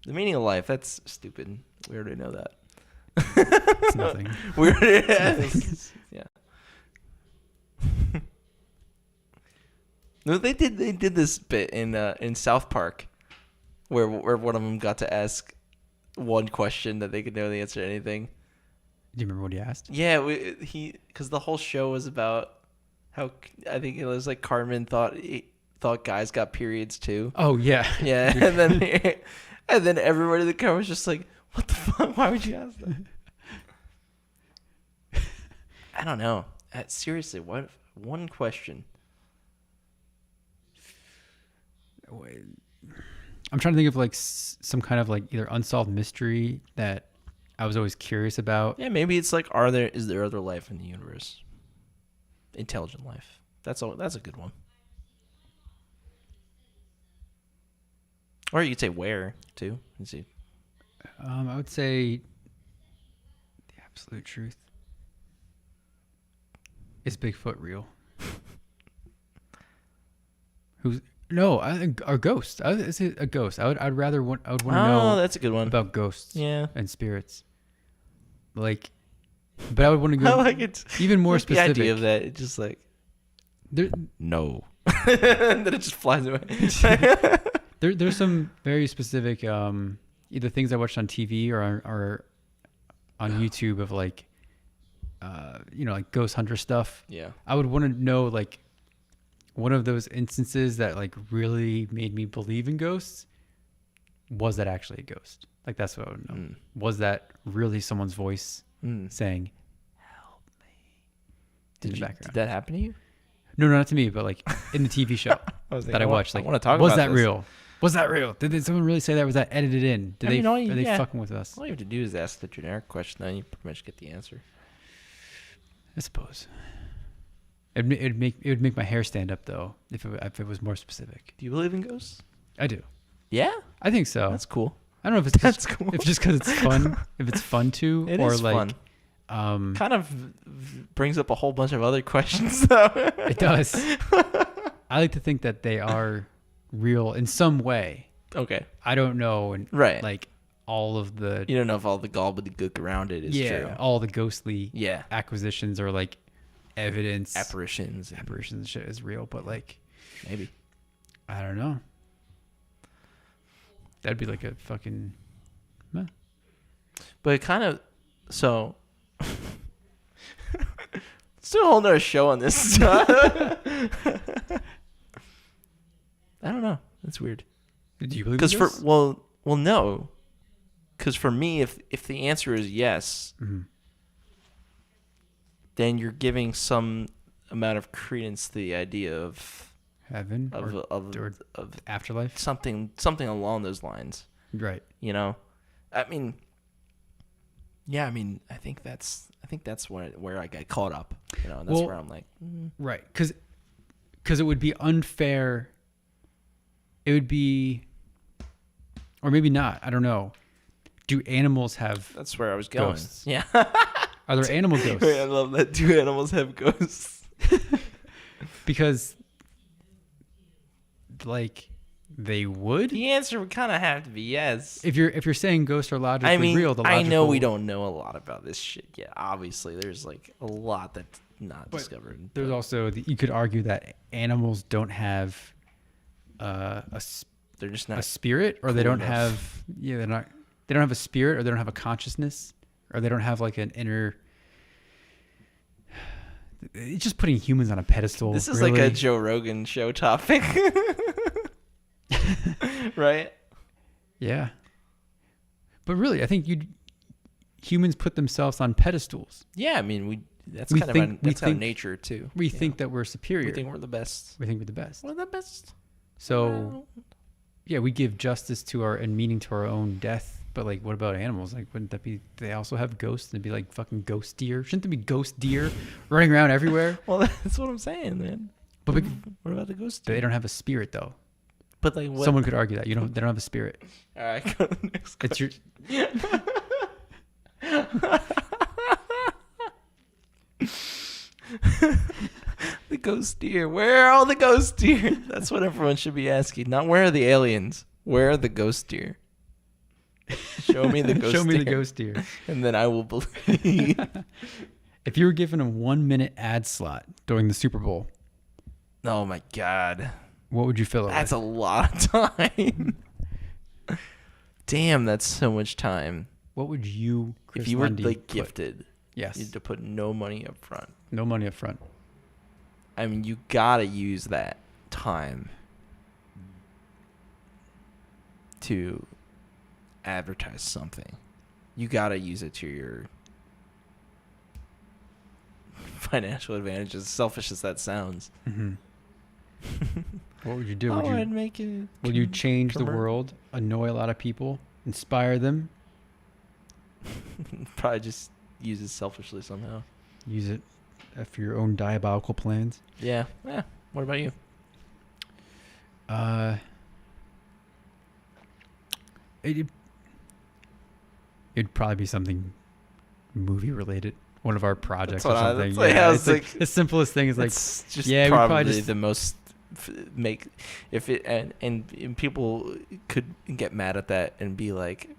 The meaning of life. That's stupid. We already know that. It's nothing. We already yeah. No, they did this bit in South Park. Where one of them got to ask one question that they could know the answer to anything. Do you remember what he asked? Yeah, because the whole show was about how I think it was like Cartman thought guys got periods too. Oh yeah, yeah, and then everybody in the car was just like, "What the fuck? Why would you ask that?" I don't know. Seriously, what one question? I'm trying to think of like some kind of like either unsolved mystery that I was always curious about. Yeah, maybe it's like, is there other life in the universe? Intelligent life. That's a good one. Or you could say where too. Let's see. I would say the absolute truth. Is Bigfoot real? No, I think a ghost. Is it a ghost? I'd rather want. I would want to know. Oh, that's a good one about ghosts. Yeah, and spirits. Like, but I would want to go. I like it. Even more specific. The idea of that, it's just like, no, and then it just flies away. There's some very specific, either things I watched on TV or on YouTube of like, like ghost hunter stuff. Yeah, I would want to know like. One of those instances that like really made me believe in ghosts, was that actually a ghost? Like that's what I would know. Was that really someone's voice saying, "Help me"? Did that happen to you? No, not to me, but like in the TV show that I watched. Like, I want to talk was about that this. real? Was that real? Did someone really say that? Was that edited in? Are they fucking with us? All you have to do is ask the generic question, then you pretty much get the answer. I suppose. It would make my hair stand up though if it was more specific. Do you believe in ghosts? I do. Yeah, I think so. That's cool. I don't know if it's that's cool. If just because it's fun, if it's fun to, it or is like, fun. Kind of brings up a whole bunch of other questions though. It does. I like to think that they are real in some way. Okay. I don't know, and Right. like all of the You don't know if all the gobbledygook around it is true. all the ghostly Yeah. acquisitions or like evidence Apparitions and shit is real, but like maybe. I don't know. That'd be like a fucking But it kind of still a whole nother show on this. I don't know. That's weird. Do you believe Because this? well no. Because for me, if the answer is yes, then you're giving some amount of credence to the idea of heaven of afterlife, something along those lines. right? You know, I mean, yeah, I mean, I think that's where I got caught up. You know, and that's where I'm like, right, because it would be unfair. It would be, or maybe not. I don't know. Do animals have? That's where I was going. Ghosts? Yeah. Are there animal ghosts? Wait, I love that. Do animals have ghosts? Because, like, they would. The answer would kind of have to be yes. If you're saying ghosts are logically real, I know we don't know a lot about this shit yet. Obviously, there's like a lot that's not discovered. There's also you could argue that animals don't have they're just not a spirit, or cool they don't enough. have they don't have a spirit, or they don't have a consciousness, or they don't have like an inner. It's just putting humans on a pedestal. This is really. like a Joe Rogan show topic, right? Yeah, but really, I think humans put themselves on pedestals. Yeah, I mean that's We kind think- of that's kind of nature too. We you think know? that we're superior. We think we're the best. We think we're the best. We're the best. So, yeah, we give justice to and meaning to our own death. But like, what about animals? Like, wouldn't that be? They also have ghosts, and it'd be like fucking ghost deer. Shouldn't there be ghost deer running around everywhere? Well, that's what I'm saying, man. But What about the ghost? they don't have a spirit, though. But like, what? Someone could argue that they don't have a spirit. All right, go to the next question. The ghost deer. Where are all the ghost deer? That's what everyone should be asking. Not where are the aliens? Where are the ghost deer? Show me the ghost Show me deer. the ghost deer. And then I will believe. If you were given a 1 minute ad slot during the Super Bowl, Oh my God. what would you fill it That's with? a lot of time. Damn, that's so much time. What would you, Chris If you were Lundy, like put? gifted, Yes. you had to put no money up front. No money up front. I mean, you gotta use that time to advertise something. You gotta use it to your financial advantage, as selfish as that sounds. Mm-hmm. What would you do? I'd make it. Would you change the world, annoy a lot of people, inspire them, Probably just use it selfishly somehow. use it for your own diabolical plans? Yeah. What about you? It'd probably be something movie related. One of our projects or That's what something. that's like, I was it's like like, the simplest thing is like, it's just yeah, we probably probably just- the most make if it and people could get mad at that and be like,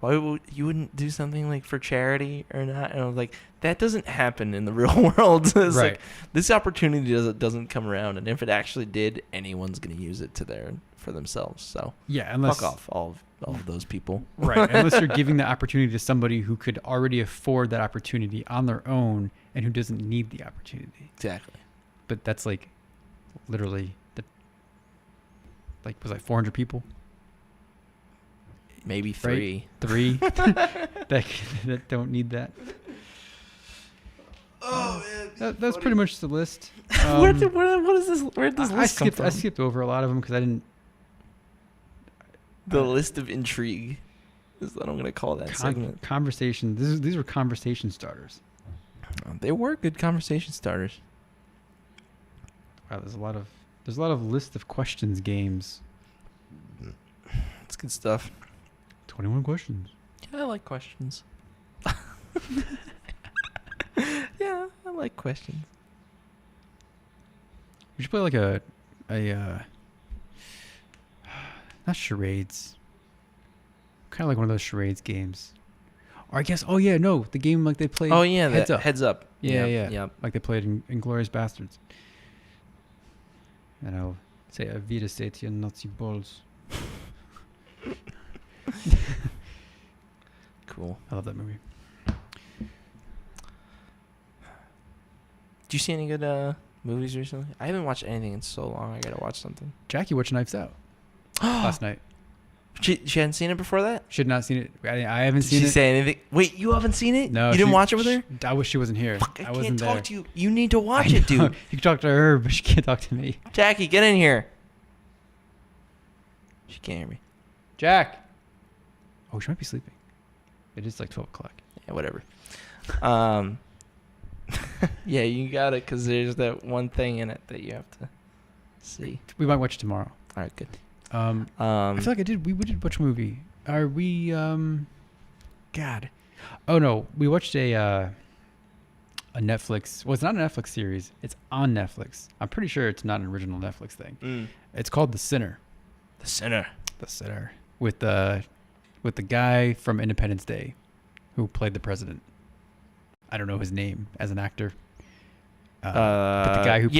why would you wouldn't do something like for charity or not? And I was like, that doesn't happen in the real world. It's Right. like this opportunity doesn't come around, and if it actually did, anyone's gonna use it for themselves. So yeah, unless fuck off all of those people. right, unless you're giving the opportunity to somebody who could already afford that opportunity on their own and who doesn't need the opportunity. Exactly. But that's like literally was like 400 people, Maybe three. three that don't need that. Oh man, That's pretty much the list. what is this? Where did this list come from? I skipped over a lot of them because I didn't. The list of intrigue is what I'm going to call that segment. Conversation. These were conversation starters. They were good conversation starters. Wow, there's a lot of list of questions games. It's good stuff. 21 questions. Yeah, I like questions. Yeah, I like questions. We should play like a not charades. Kind of like one of those charades games. Or I guess, the game like they played. Oh yeah, Heads Up. Heads Up. Yeah. Like they played in Inglourious Bastards. And I'll say, Vida Setia Nazi balls. Cool. I love that movie. Do you see any good movies recently? I haven't watched anything in so long. I gotta watch something. Jackie watched Knives Out last night. She hadn't seen it before that? She had not seen it. I haven't seen it. Did she say anything? Wait, you haven't seen it? No. You didn't watch it with her? I wish she wasn't here. Fuck, I wasn't can't there. talk to you. You need to watch it, dude. You can talk to her, but she can't talk to me. Jackie, get in here. She can't hear me. Jack. Oh, she might be sleeping. It is like 12 o'clock. Yeah, whatever. Yeah, you got it, because there's that one thing in it that you have to see. We might watch it tomorrow. All right, good. I feel like we did watch a movie. Are we God. Oh no, we watched a Netflix. Well, it's not a Netflix series. It's on Netflix. I'm pretty sure it's not an original Netflix thing. It's called The Sinner. The Sinner. The Sinner. With the guy from Independence Day who played the president. I don't know his name as an actor. But the guy who the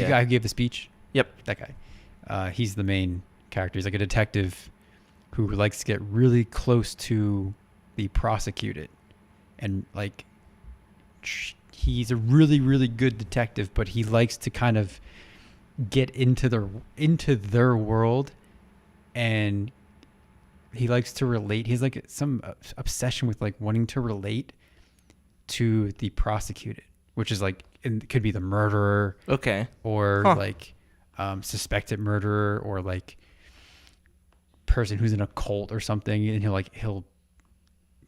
guy who gave the speech. Yep. That guy. He's the main character. He's like a detective who likes to get really close to the prosecuted, and like he's a really, really good detective, but he likes to kind of get into their world, and he likes to relate. He's like some obsession with like wanting to relate to the prosecuted, which is like, it could be the murderer, okay, or like suspected murderer, or like person who's in a cult or something, and he'll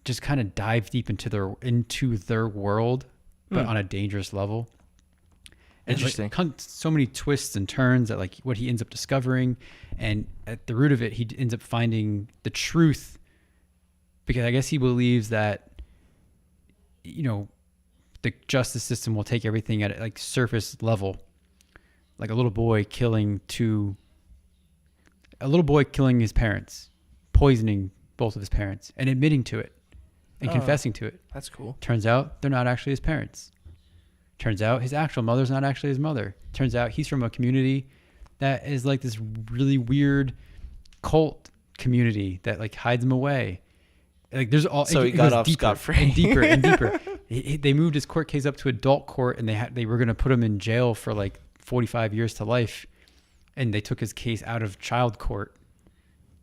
just kind of dive deep into their world, but on a dangerous level. Interesting. Like, so many twists and turns at like what he ends up discovering, and at the root of it, he ends up finding the truth, because I guess he believes that, the justice system will take everything at like surface level, like a little boy killing his parents, poisoning both of his parents, and admitting to it and confessing to it. That's cool. Turns out they're not actually his parents. Turns out his actual mother's not actually his mother. Turns out he's from a community that is like this really weird cult community that like hides him away. Like there's all, so he got off scot-free. And deeper and deeper. They moved his court case up to adult court, and they were going to put him in jail for like 45 years to life. And they took his case out of child court,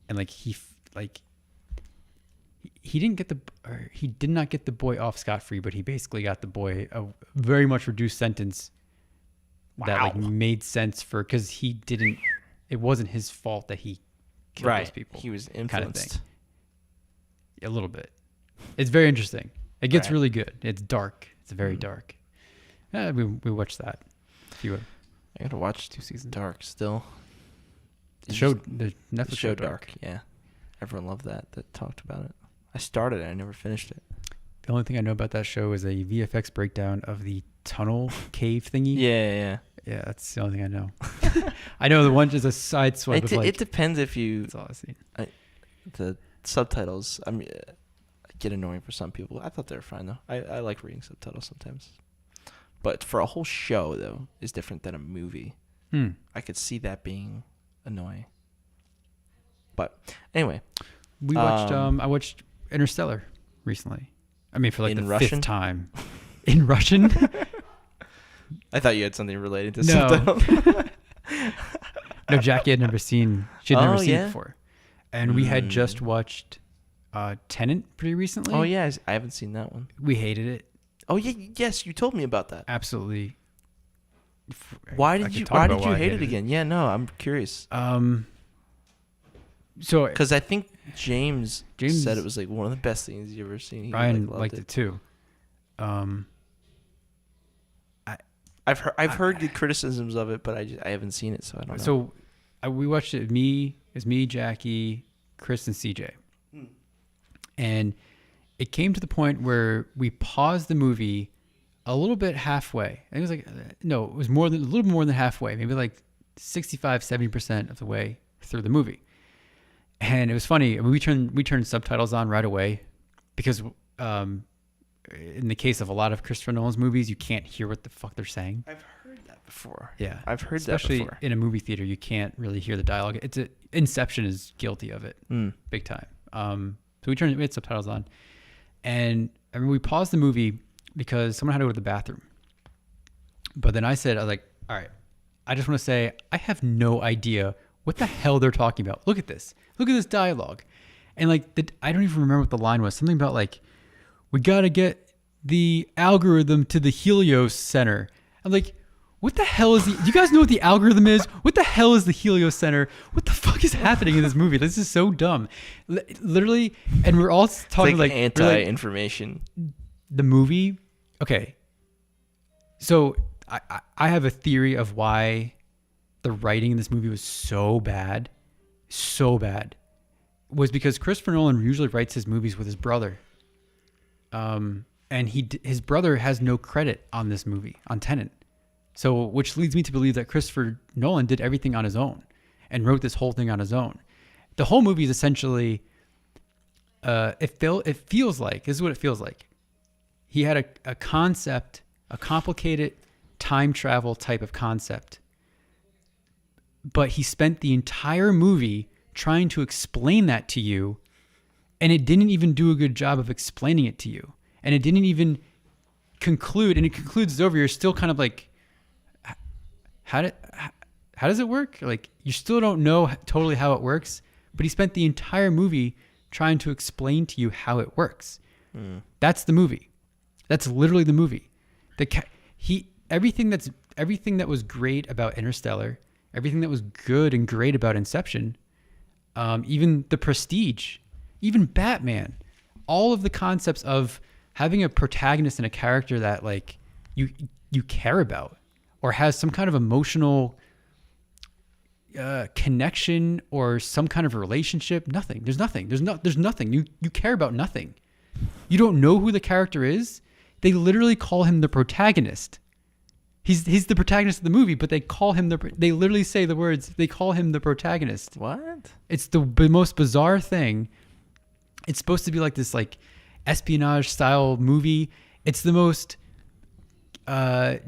and like he did not get the boy off scot-free, but he basically got the boy a very much reduced sentence. Wow. That like made sense because it wasn't his fault that he killed those people. He was influenced. Kind of thing. A little bit. It's very interesting. It gets really good. It's dark. It's very dark. We watched that. If you would. I gotta watch 2 seasons. Dark still. The Netflix show Dark. Yeah, everyone loved that talked about it. I started it. I never finished it. The only thing I know about that show is a VFX breakdown of the tunnel cave thingy. Yeah. Yeah, that's the only thing I know. I know the one is a side swipe. It depends if you. That's all I've seen. The subtitles. I mean, get annoying for some people. I thought they were fine though. I like reading subtitles sometimes. But for a whole show though, is different than a movie. I could see that being annoying. But anyway, we watched. I watched Interstellar recently. I mean, for like the Russian? 5th time. In Russian? I thought you had something related to subtitles. No, Jackie had never seen. She had never seen it yeah? before, and we had just watched Tenet pretty recently. Oh yeah, I haven't seen that one. We hated it. Oh yeah, yes, you told me about that. Absolutely. Why did you hate it again? Yeah, no, I'm curious. So because I think James said it was like one of the best things you've ever seen. Ryan liked it too. I've heard good criticisms of it, but I haven't seen it, so I don't know. So we watched it. Me, Jackie, Chris, and CJ, and it came to the point where we paused the movie a little bit halfway. It was like it was a little more than halfway, maybe like 65-70% of the way through the movie. And it was funny. I mean, we turned subtitles on right away because in the case of a lot of Christopher Nolan's movies, you can't hear what the fuck they're saying. I've heard that before. Yeah, I've heard especially that before. In a movie theater, you can't really hear the dialogue. Inception is guilty of it, big time. So we had subtitles on, and I mean, we paused the movie because someone had to go to the bathroom. But then I was like, all right, I just want to say I have no idea what the hell they're talking about. Look at this. Look at this dialogue. And like, I don't even remember what the line was. Something about like, we got to get the algorithm to the Helios Center. I'm like, what the hell is do you guys know what the algorithm is? What the hell is the Helios Center? What the fuck is happening in this movie? This is so dumb. Literally, and we're all talking like anti-information. The movie, okay. So I have a theory of why the writing in this movie was so bad, was because Christopher Nolan usually writes his movies with his brother. And his brother has no credit on this movie, on Tenet. So, which leads me to believe that Christopher Nolan did everything on his own and wrote this whole thing on his own. The whole movie is essentially, it feels like, this is what it feels like. He had a concept, a complicated time travel type of concept, but he spent the entire movie trying to explain that to you, and it didn't even do a good job of explaining it to you. And it didn't even conclude, and it concludes over, you're still kind of like, how does it work? Like, you still don't know totally how it works, but he spent the entire movie trying to explain to you how it works. That's the movie. That's literally the movie. Everything that was great about Interstellar, everything that was good and great about Inception, even The Prestige, even Batman, all of the concepts of having a protagonist and a character that like you care about or has some kind of emotional connection or some kind of relationship. Nothing. There's nothing. There's nothing. You care about nothing. You don't know who the character is. They literally call him the protagonist. He's the protagonist of the movie, but they call him they literally say the words, they call him the protagonist. What? It's the most bizarre thing. It's supposed to be like this like espionage style movie. It's the most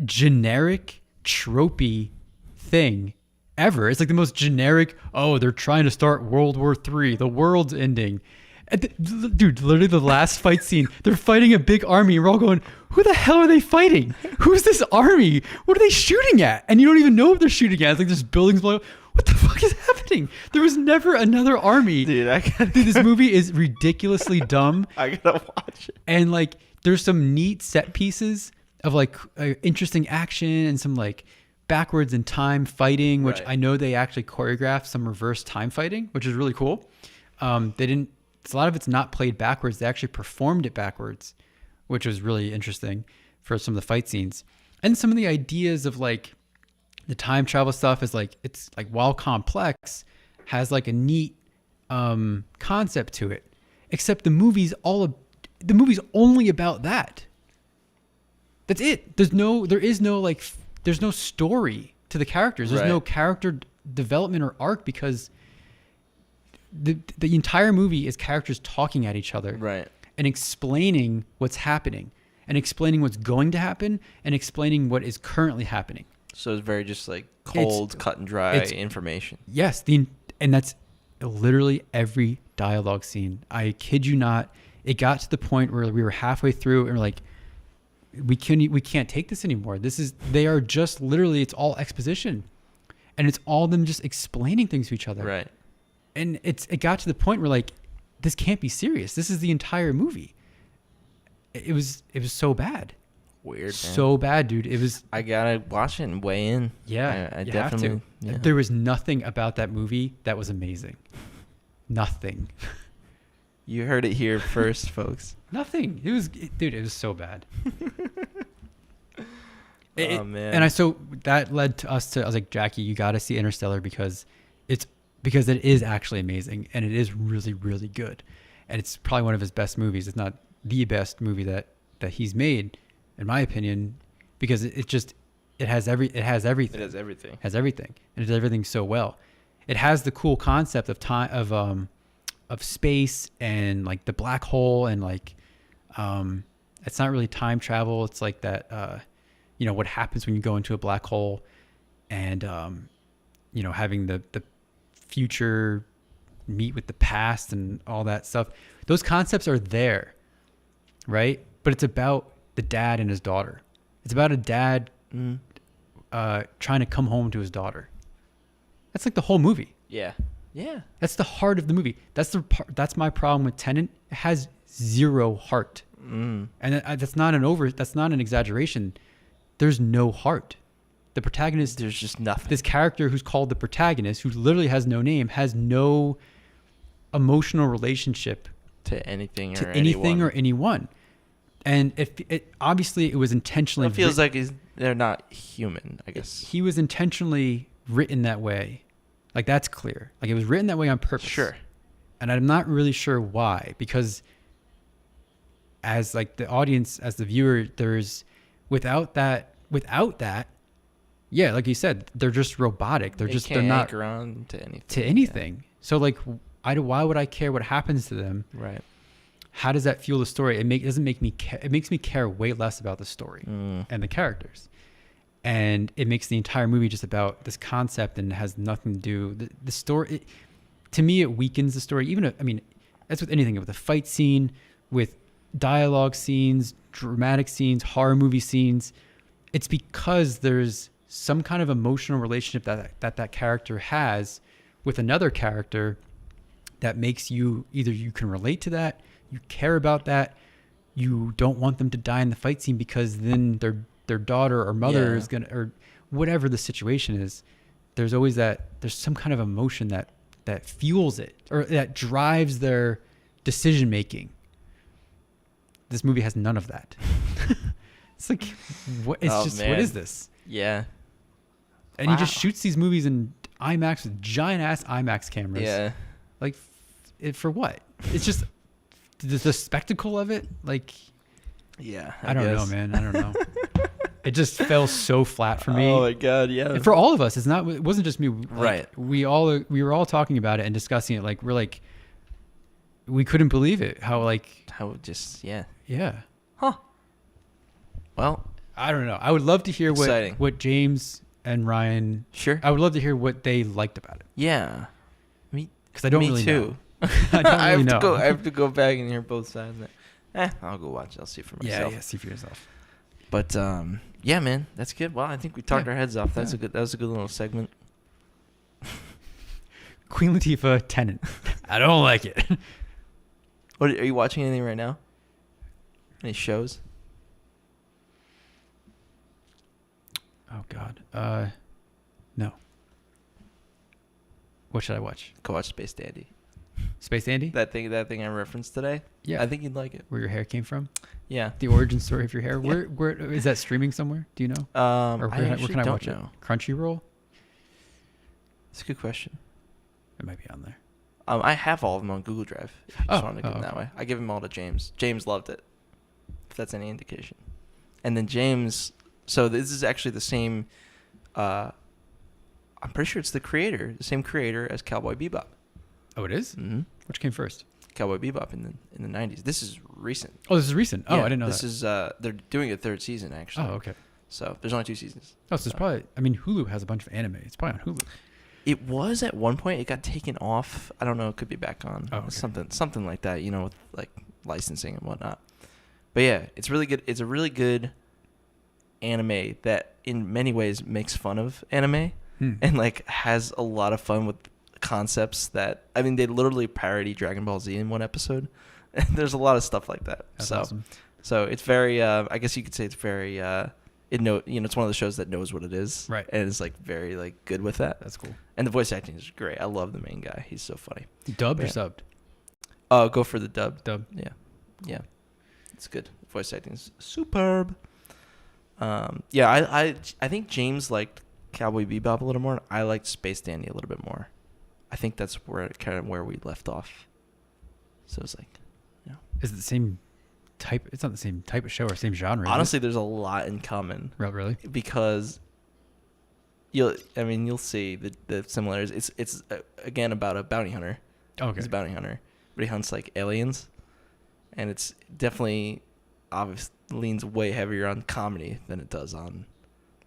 generic, tropey thing ever. It's like the most generic, oh, they're trying to start World War III. The world's ending. Dude, literally the last fight scene, they're fighting a big army. We're all going, who the hell are they fighting? Who's this army? What are they shooting at? And you don't even know what they're shooting at. It's like there's buildings blowing up. What the fuck is happening? There was never another army. Dude, this movie is ridiculously dumb. I gotta watch it. And like, there's some neat set pieces of like interesting action and some like backwards in time fighting, which I know they actually choreographed some reverse time fighting, which is really cool. A lot of it's not played backwards. They actually performed it backwards, which was really interesting for some of the fight scenes. And some of the ideas of like the time travel stuff is like, it's like, while complex, has like a neat concept to it. Except the movie's only about that. That's it. There's no story to the characters. There's no character development or arc because the entire movie is characters talking at each other, and explaining what's happening, and explaining what's going to happen, and explaining what is currently happening. So it's very just like cold, cut and dry information. Yes, and that's literally every dialogue scene. I kid you not. It got to the point where we were halfway through and we're like, we can't take this anymore. They are just literally, it's all exposition, and it's all them just explaining things to each other. Right. And it got to the point where like, this can't be serious. This is the entire movie. It was so bad. Weird. So bad, dude. It was. I gotta watch it and weigh in. Yeah, I definitely. Have to. Yeah. There was nothing about that movie that was amazing. Nothing. You heard it here first, folks. Nothing. It was so bad. Oh man. And that led to us to. I was like, Jackie, you got to see Interstellar because it is actually amazing, and it is really, really good, and it's probably one of his best movies. It's not the best movie that he's made, in my opinion, because it has everything. It has everything. And it does everything so well. It has the cool concept of time, of space and like the black hole and like it's not really time travel. It's like that what happens when you go into a black hole and having the future meet with the past and all that stuff. Those concepts are there, right? But it's about the dad and his daughter. It's about a dad trying to come home to his daughter. That's like the whole movie. Yeah. Yeah. That's the heart of the movie. That's my problem with Tenet. It has zero heart. And that's not an exaggeration. There's no heart. The protagonist, there's just nothing. This character who's called the protagonist, who literally has no name, has no emotional relationship to anything or anyone. And it obviously it was intentionally. It feels like they're not human, I guess. He was intentionally written that way. Like, that's clear. Like, it was written that way on purpose. Sure. And I'm not really sure why, because as like the audience, as the viewer, there's without that, yeah, like you said, they're just robotic. They're not anchor on to anything. Yeah. So like, why would I care what happens to them? Right. How does that fuel the story? It doesn't make me care. It makes me care way less about the story and the characters. And it makes the entire movie just about this concept and has nothing to do. The story, to me, it weakens the story. That's with anything. With a fight scene, with dialogue scenes, dramatic scenes, horror movie scenes. It's because there's some kind of emotional relationship that character has with another character that makes you, either you can relate to that, you care about that, you don't want them to die in the fight scene because then their daughter or mother is gonna, or whatever the situation is. There's always there's some kind of emotion that fuels it or that drives their decision making. This movie has none of that. It's like, what? It's what is this? Yeah. And he just shoots these movies in IMAX with giant ass IMAX cameras. Yeah. Like, for what? It's just the spectacle of it. Like, yeah. I don't know, man. I don't know. It just fell so flat for me. Oh my god, yeah. And for all of us, it wasn't just me. Like, right. We were all talking about it and discussing it. Like, we couldn't believe it. How just, yeah. Yeah. Huh. Well, I don't know. I would love to hear what James and Ryan. Sure. I would love to hear what they liked about it. Yeah. Because I don't really know. I don't really know. I have to go back and hear both sides. I'll go watch it. I'll see for myself. Yeah, see for yourself. But yeah, man, that's good. Well, I think we talked our heads off. That was a good little segment. Queen Latifah, Tenet. I don't like it. What are you watching anything right now? Any shows? Oh God. No. What should I watch? Go watch Space Dandy. Space Dandy? That thing I referenced today. Yeah. I think you'd like it. Where your hair came from? Yeah. The origin story of your hair. Where is that streaming somewhere? Do you know? Or where can I watch know. It? Crunchyroll? It's a good question. It might be on there. I have all of them on Google Drive. If you just want to give them that way. I give them all to James. James loved it. If that's any indication. And then James. So this is actually the same. I'm pretty sure it's the same creator as Cowboy Bebop. Oh, it is? Mm-hmm. Which came first? Cowboy Bebop in the 90s. This is recent. Oh, this is recent. Oh, yeah, I didn't know this is they're doing a third season actually. Oh, okay. So there's only 2 seasons. Oh, so it's probably. I mean, Hulu has a bunch of anime. It's probably on Hulu. It was at one point. It got taken off. I don't know. It could be back on. Oh, okay. Something like that. With like licensing and whatnot. But yeah, it's really good. It's a really good anime that in many ways makes fun of anime and like has a lot of fun with concepts that, I mean, they literally parody Dragon Ball Z in one episode. And there's a lot of stuff like that. That's awesome. So it's very, I guess you could say it's very, it's one of the shows that knows what it is. Right. And it's like very like good with that. That's cool. And the voice acting is great. I love the main guy. He's so funny. Dubbed or subbed? Go for the dub. Dub. Yeah. Yeah. It's good. Voice acting is superb. I think James liked Cowboy Bebop a little more. And I liked Space Dandy a little bit more. I think that's where we left off. So it's like, is it the same type? It's not the same type of show or same genre. Honestly, there's a lot in common. Really? Because you'll see the similarities. It's again about a bounty hunter. Okay. He's a bounty hunter, but he hunts like aliens, and it's definitely obviously leans way heavier on comedy than it does on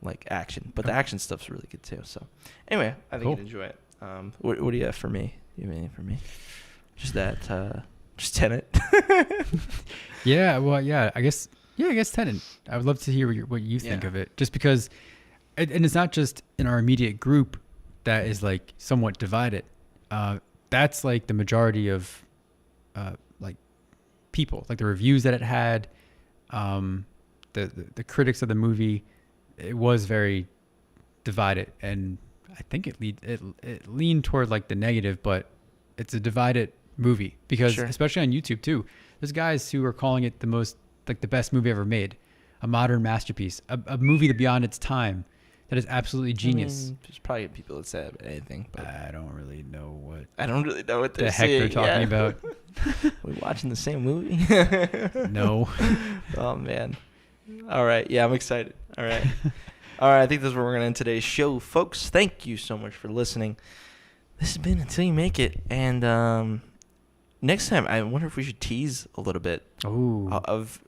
like action. But the action stuff's really good too. So anyway, I think you'd enjoy it. What do you have for me? Do you have anything for me? Just that, just Tenet. Yeah, well, yeah, I guess Tenet. I would love to hear what you think of it, just because, and it's not just in our immediate group that is like somewhat divided. That's like the majority of, like people, like the reviews that it had, the critics of the movie, it was very divided, and I think it leaned toward like the negative, but it's a divided movie because especially on YouTube too, there's guys who are calling it the best movie ever made, a modern masterpiece, a movie beyond its time that is absolutely genius. There's probably people that say anything, but I don't really know what the heck they're talking about. We watching the same movie? No. Oh man. All right. Yeah, I'm excited. All right. All right. I think this is where we're gonna end today's show, folks. Thank you so much for listening. This has been Until You Make It, and next time I wonder if we should tease a little bit of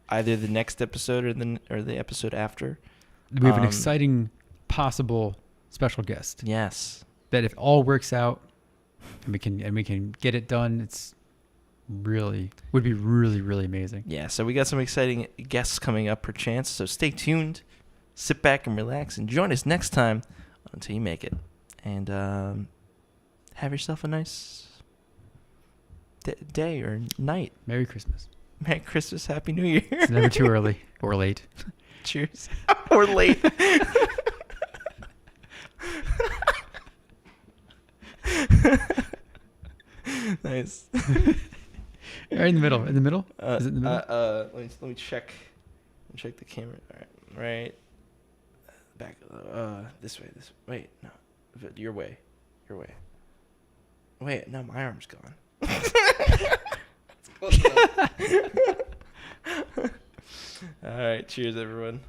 either the next episode or the episode after. We have an exciting possible special guest. Yes. That if all works out, and we can get it done, would be really, really amazing. Yeah, so we got some exciting guests coming up perchance, so stay tuned, sit back and relax, and join us next time Until You Make It. And have yourself a nice day or night. Merry Christmas. Merry Christmas, Happy New Year. It's never too early or late. Cheers. Or late. Nice. Right in the middle. In the middle? Is it in the middle? Let me check. Check the camera. All right. Right. Back. This way. Wait. No. Your way. Wait. No, my arm's gone. It's close enough. All right. Cheers, everyone.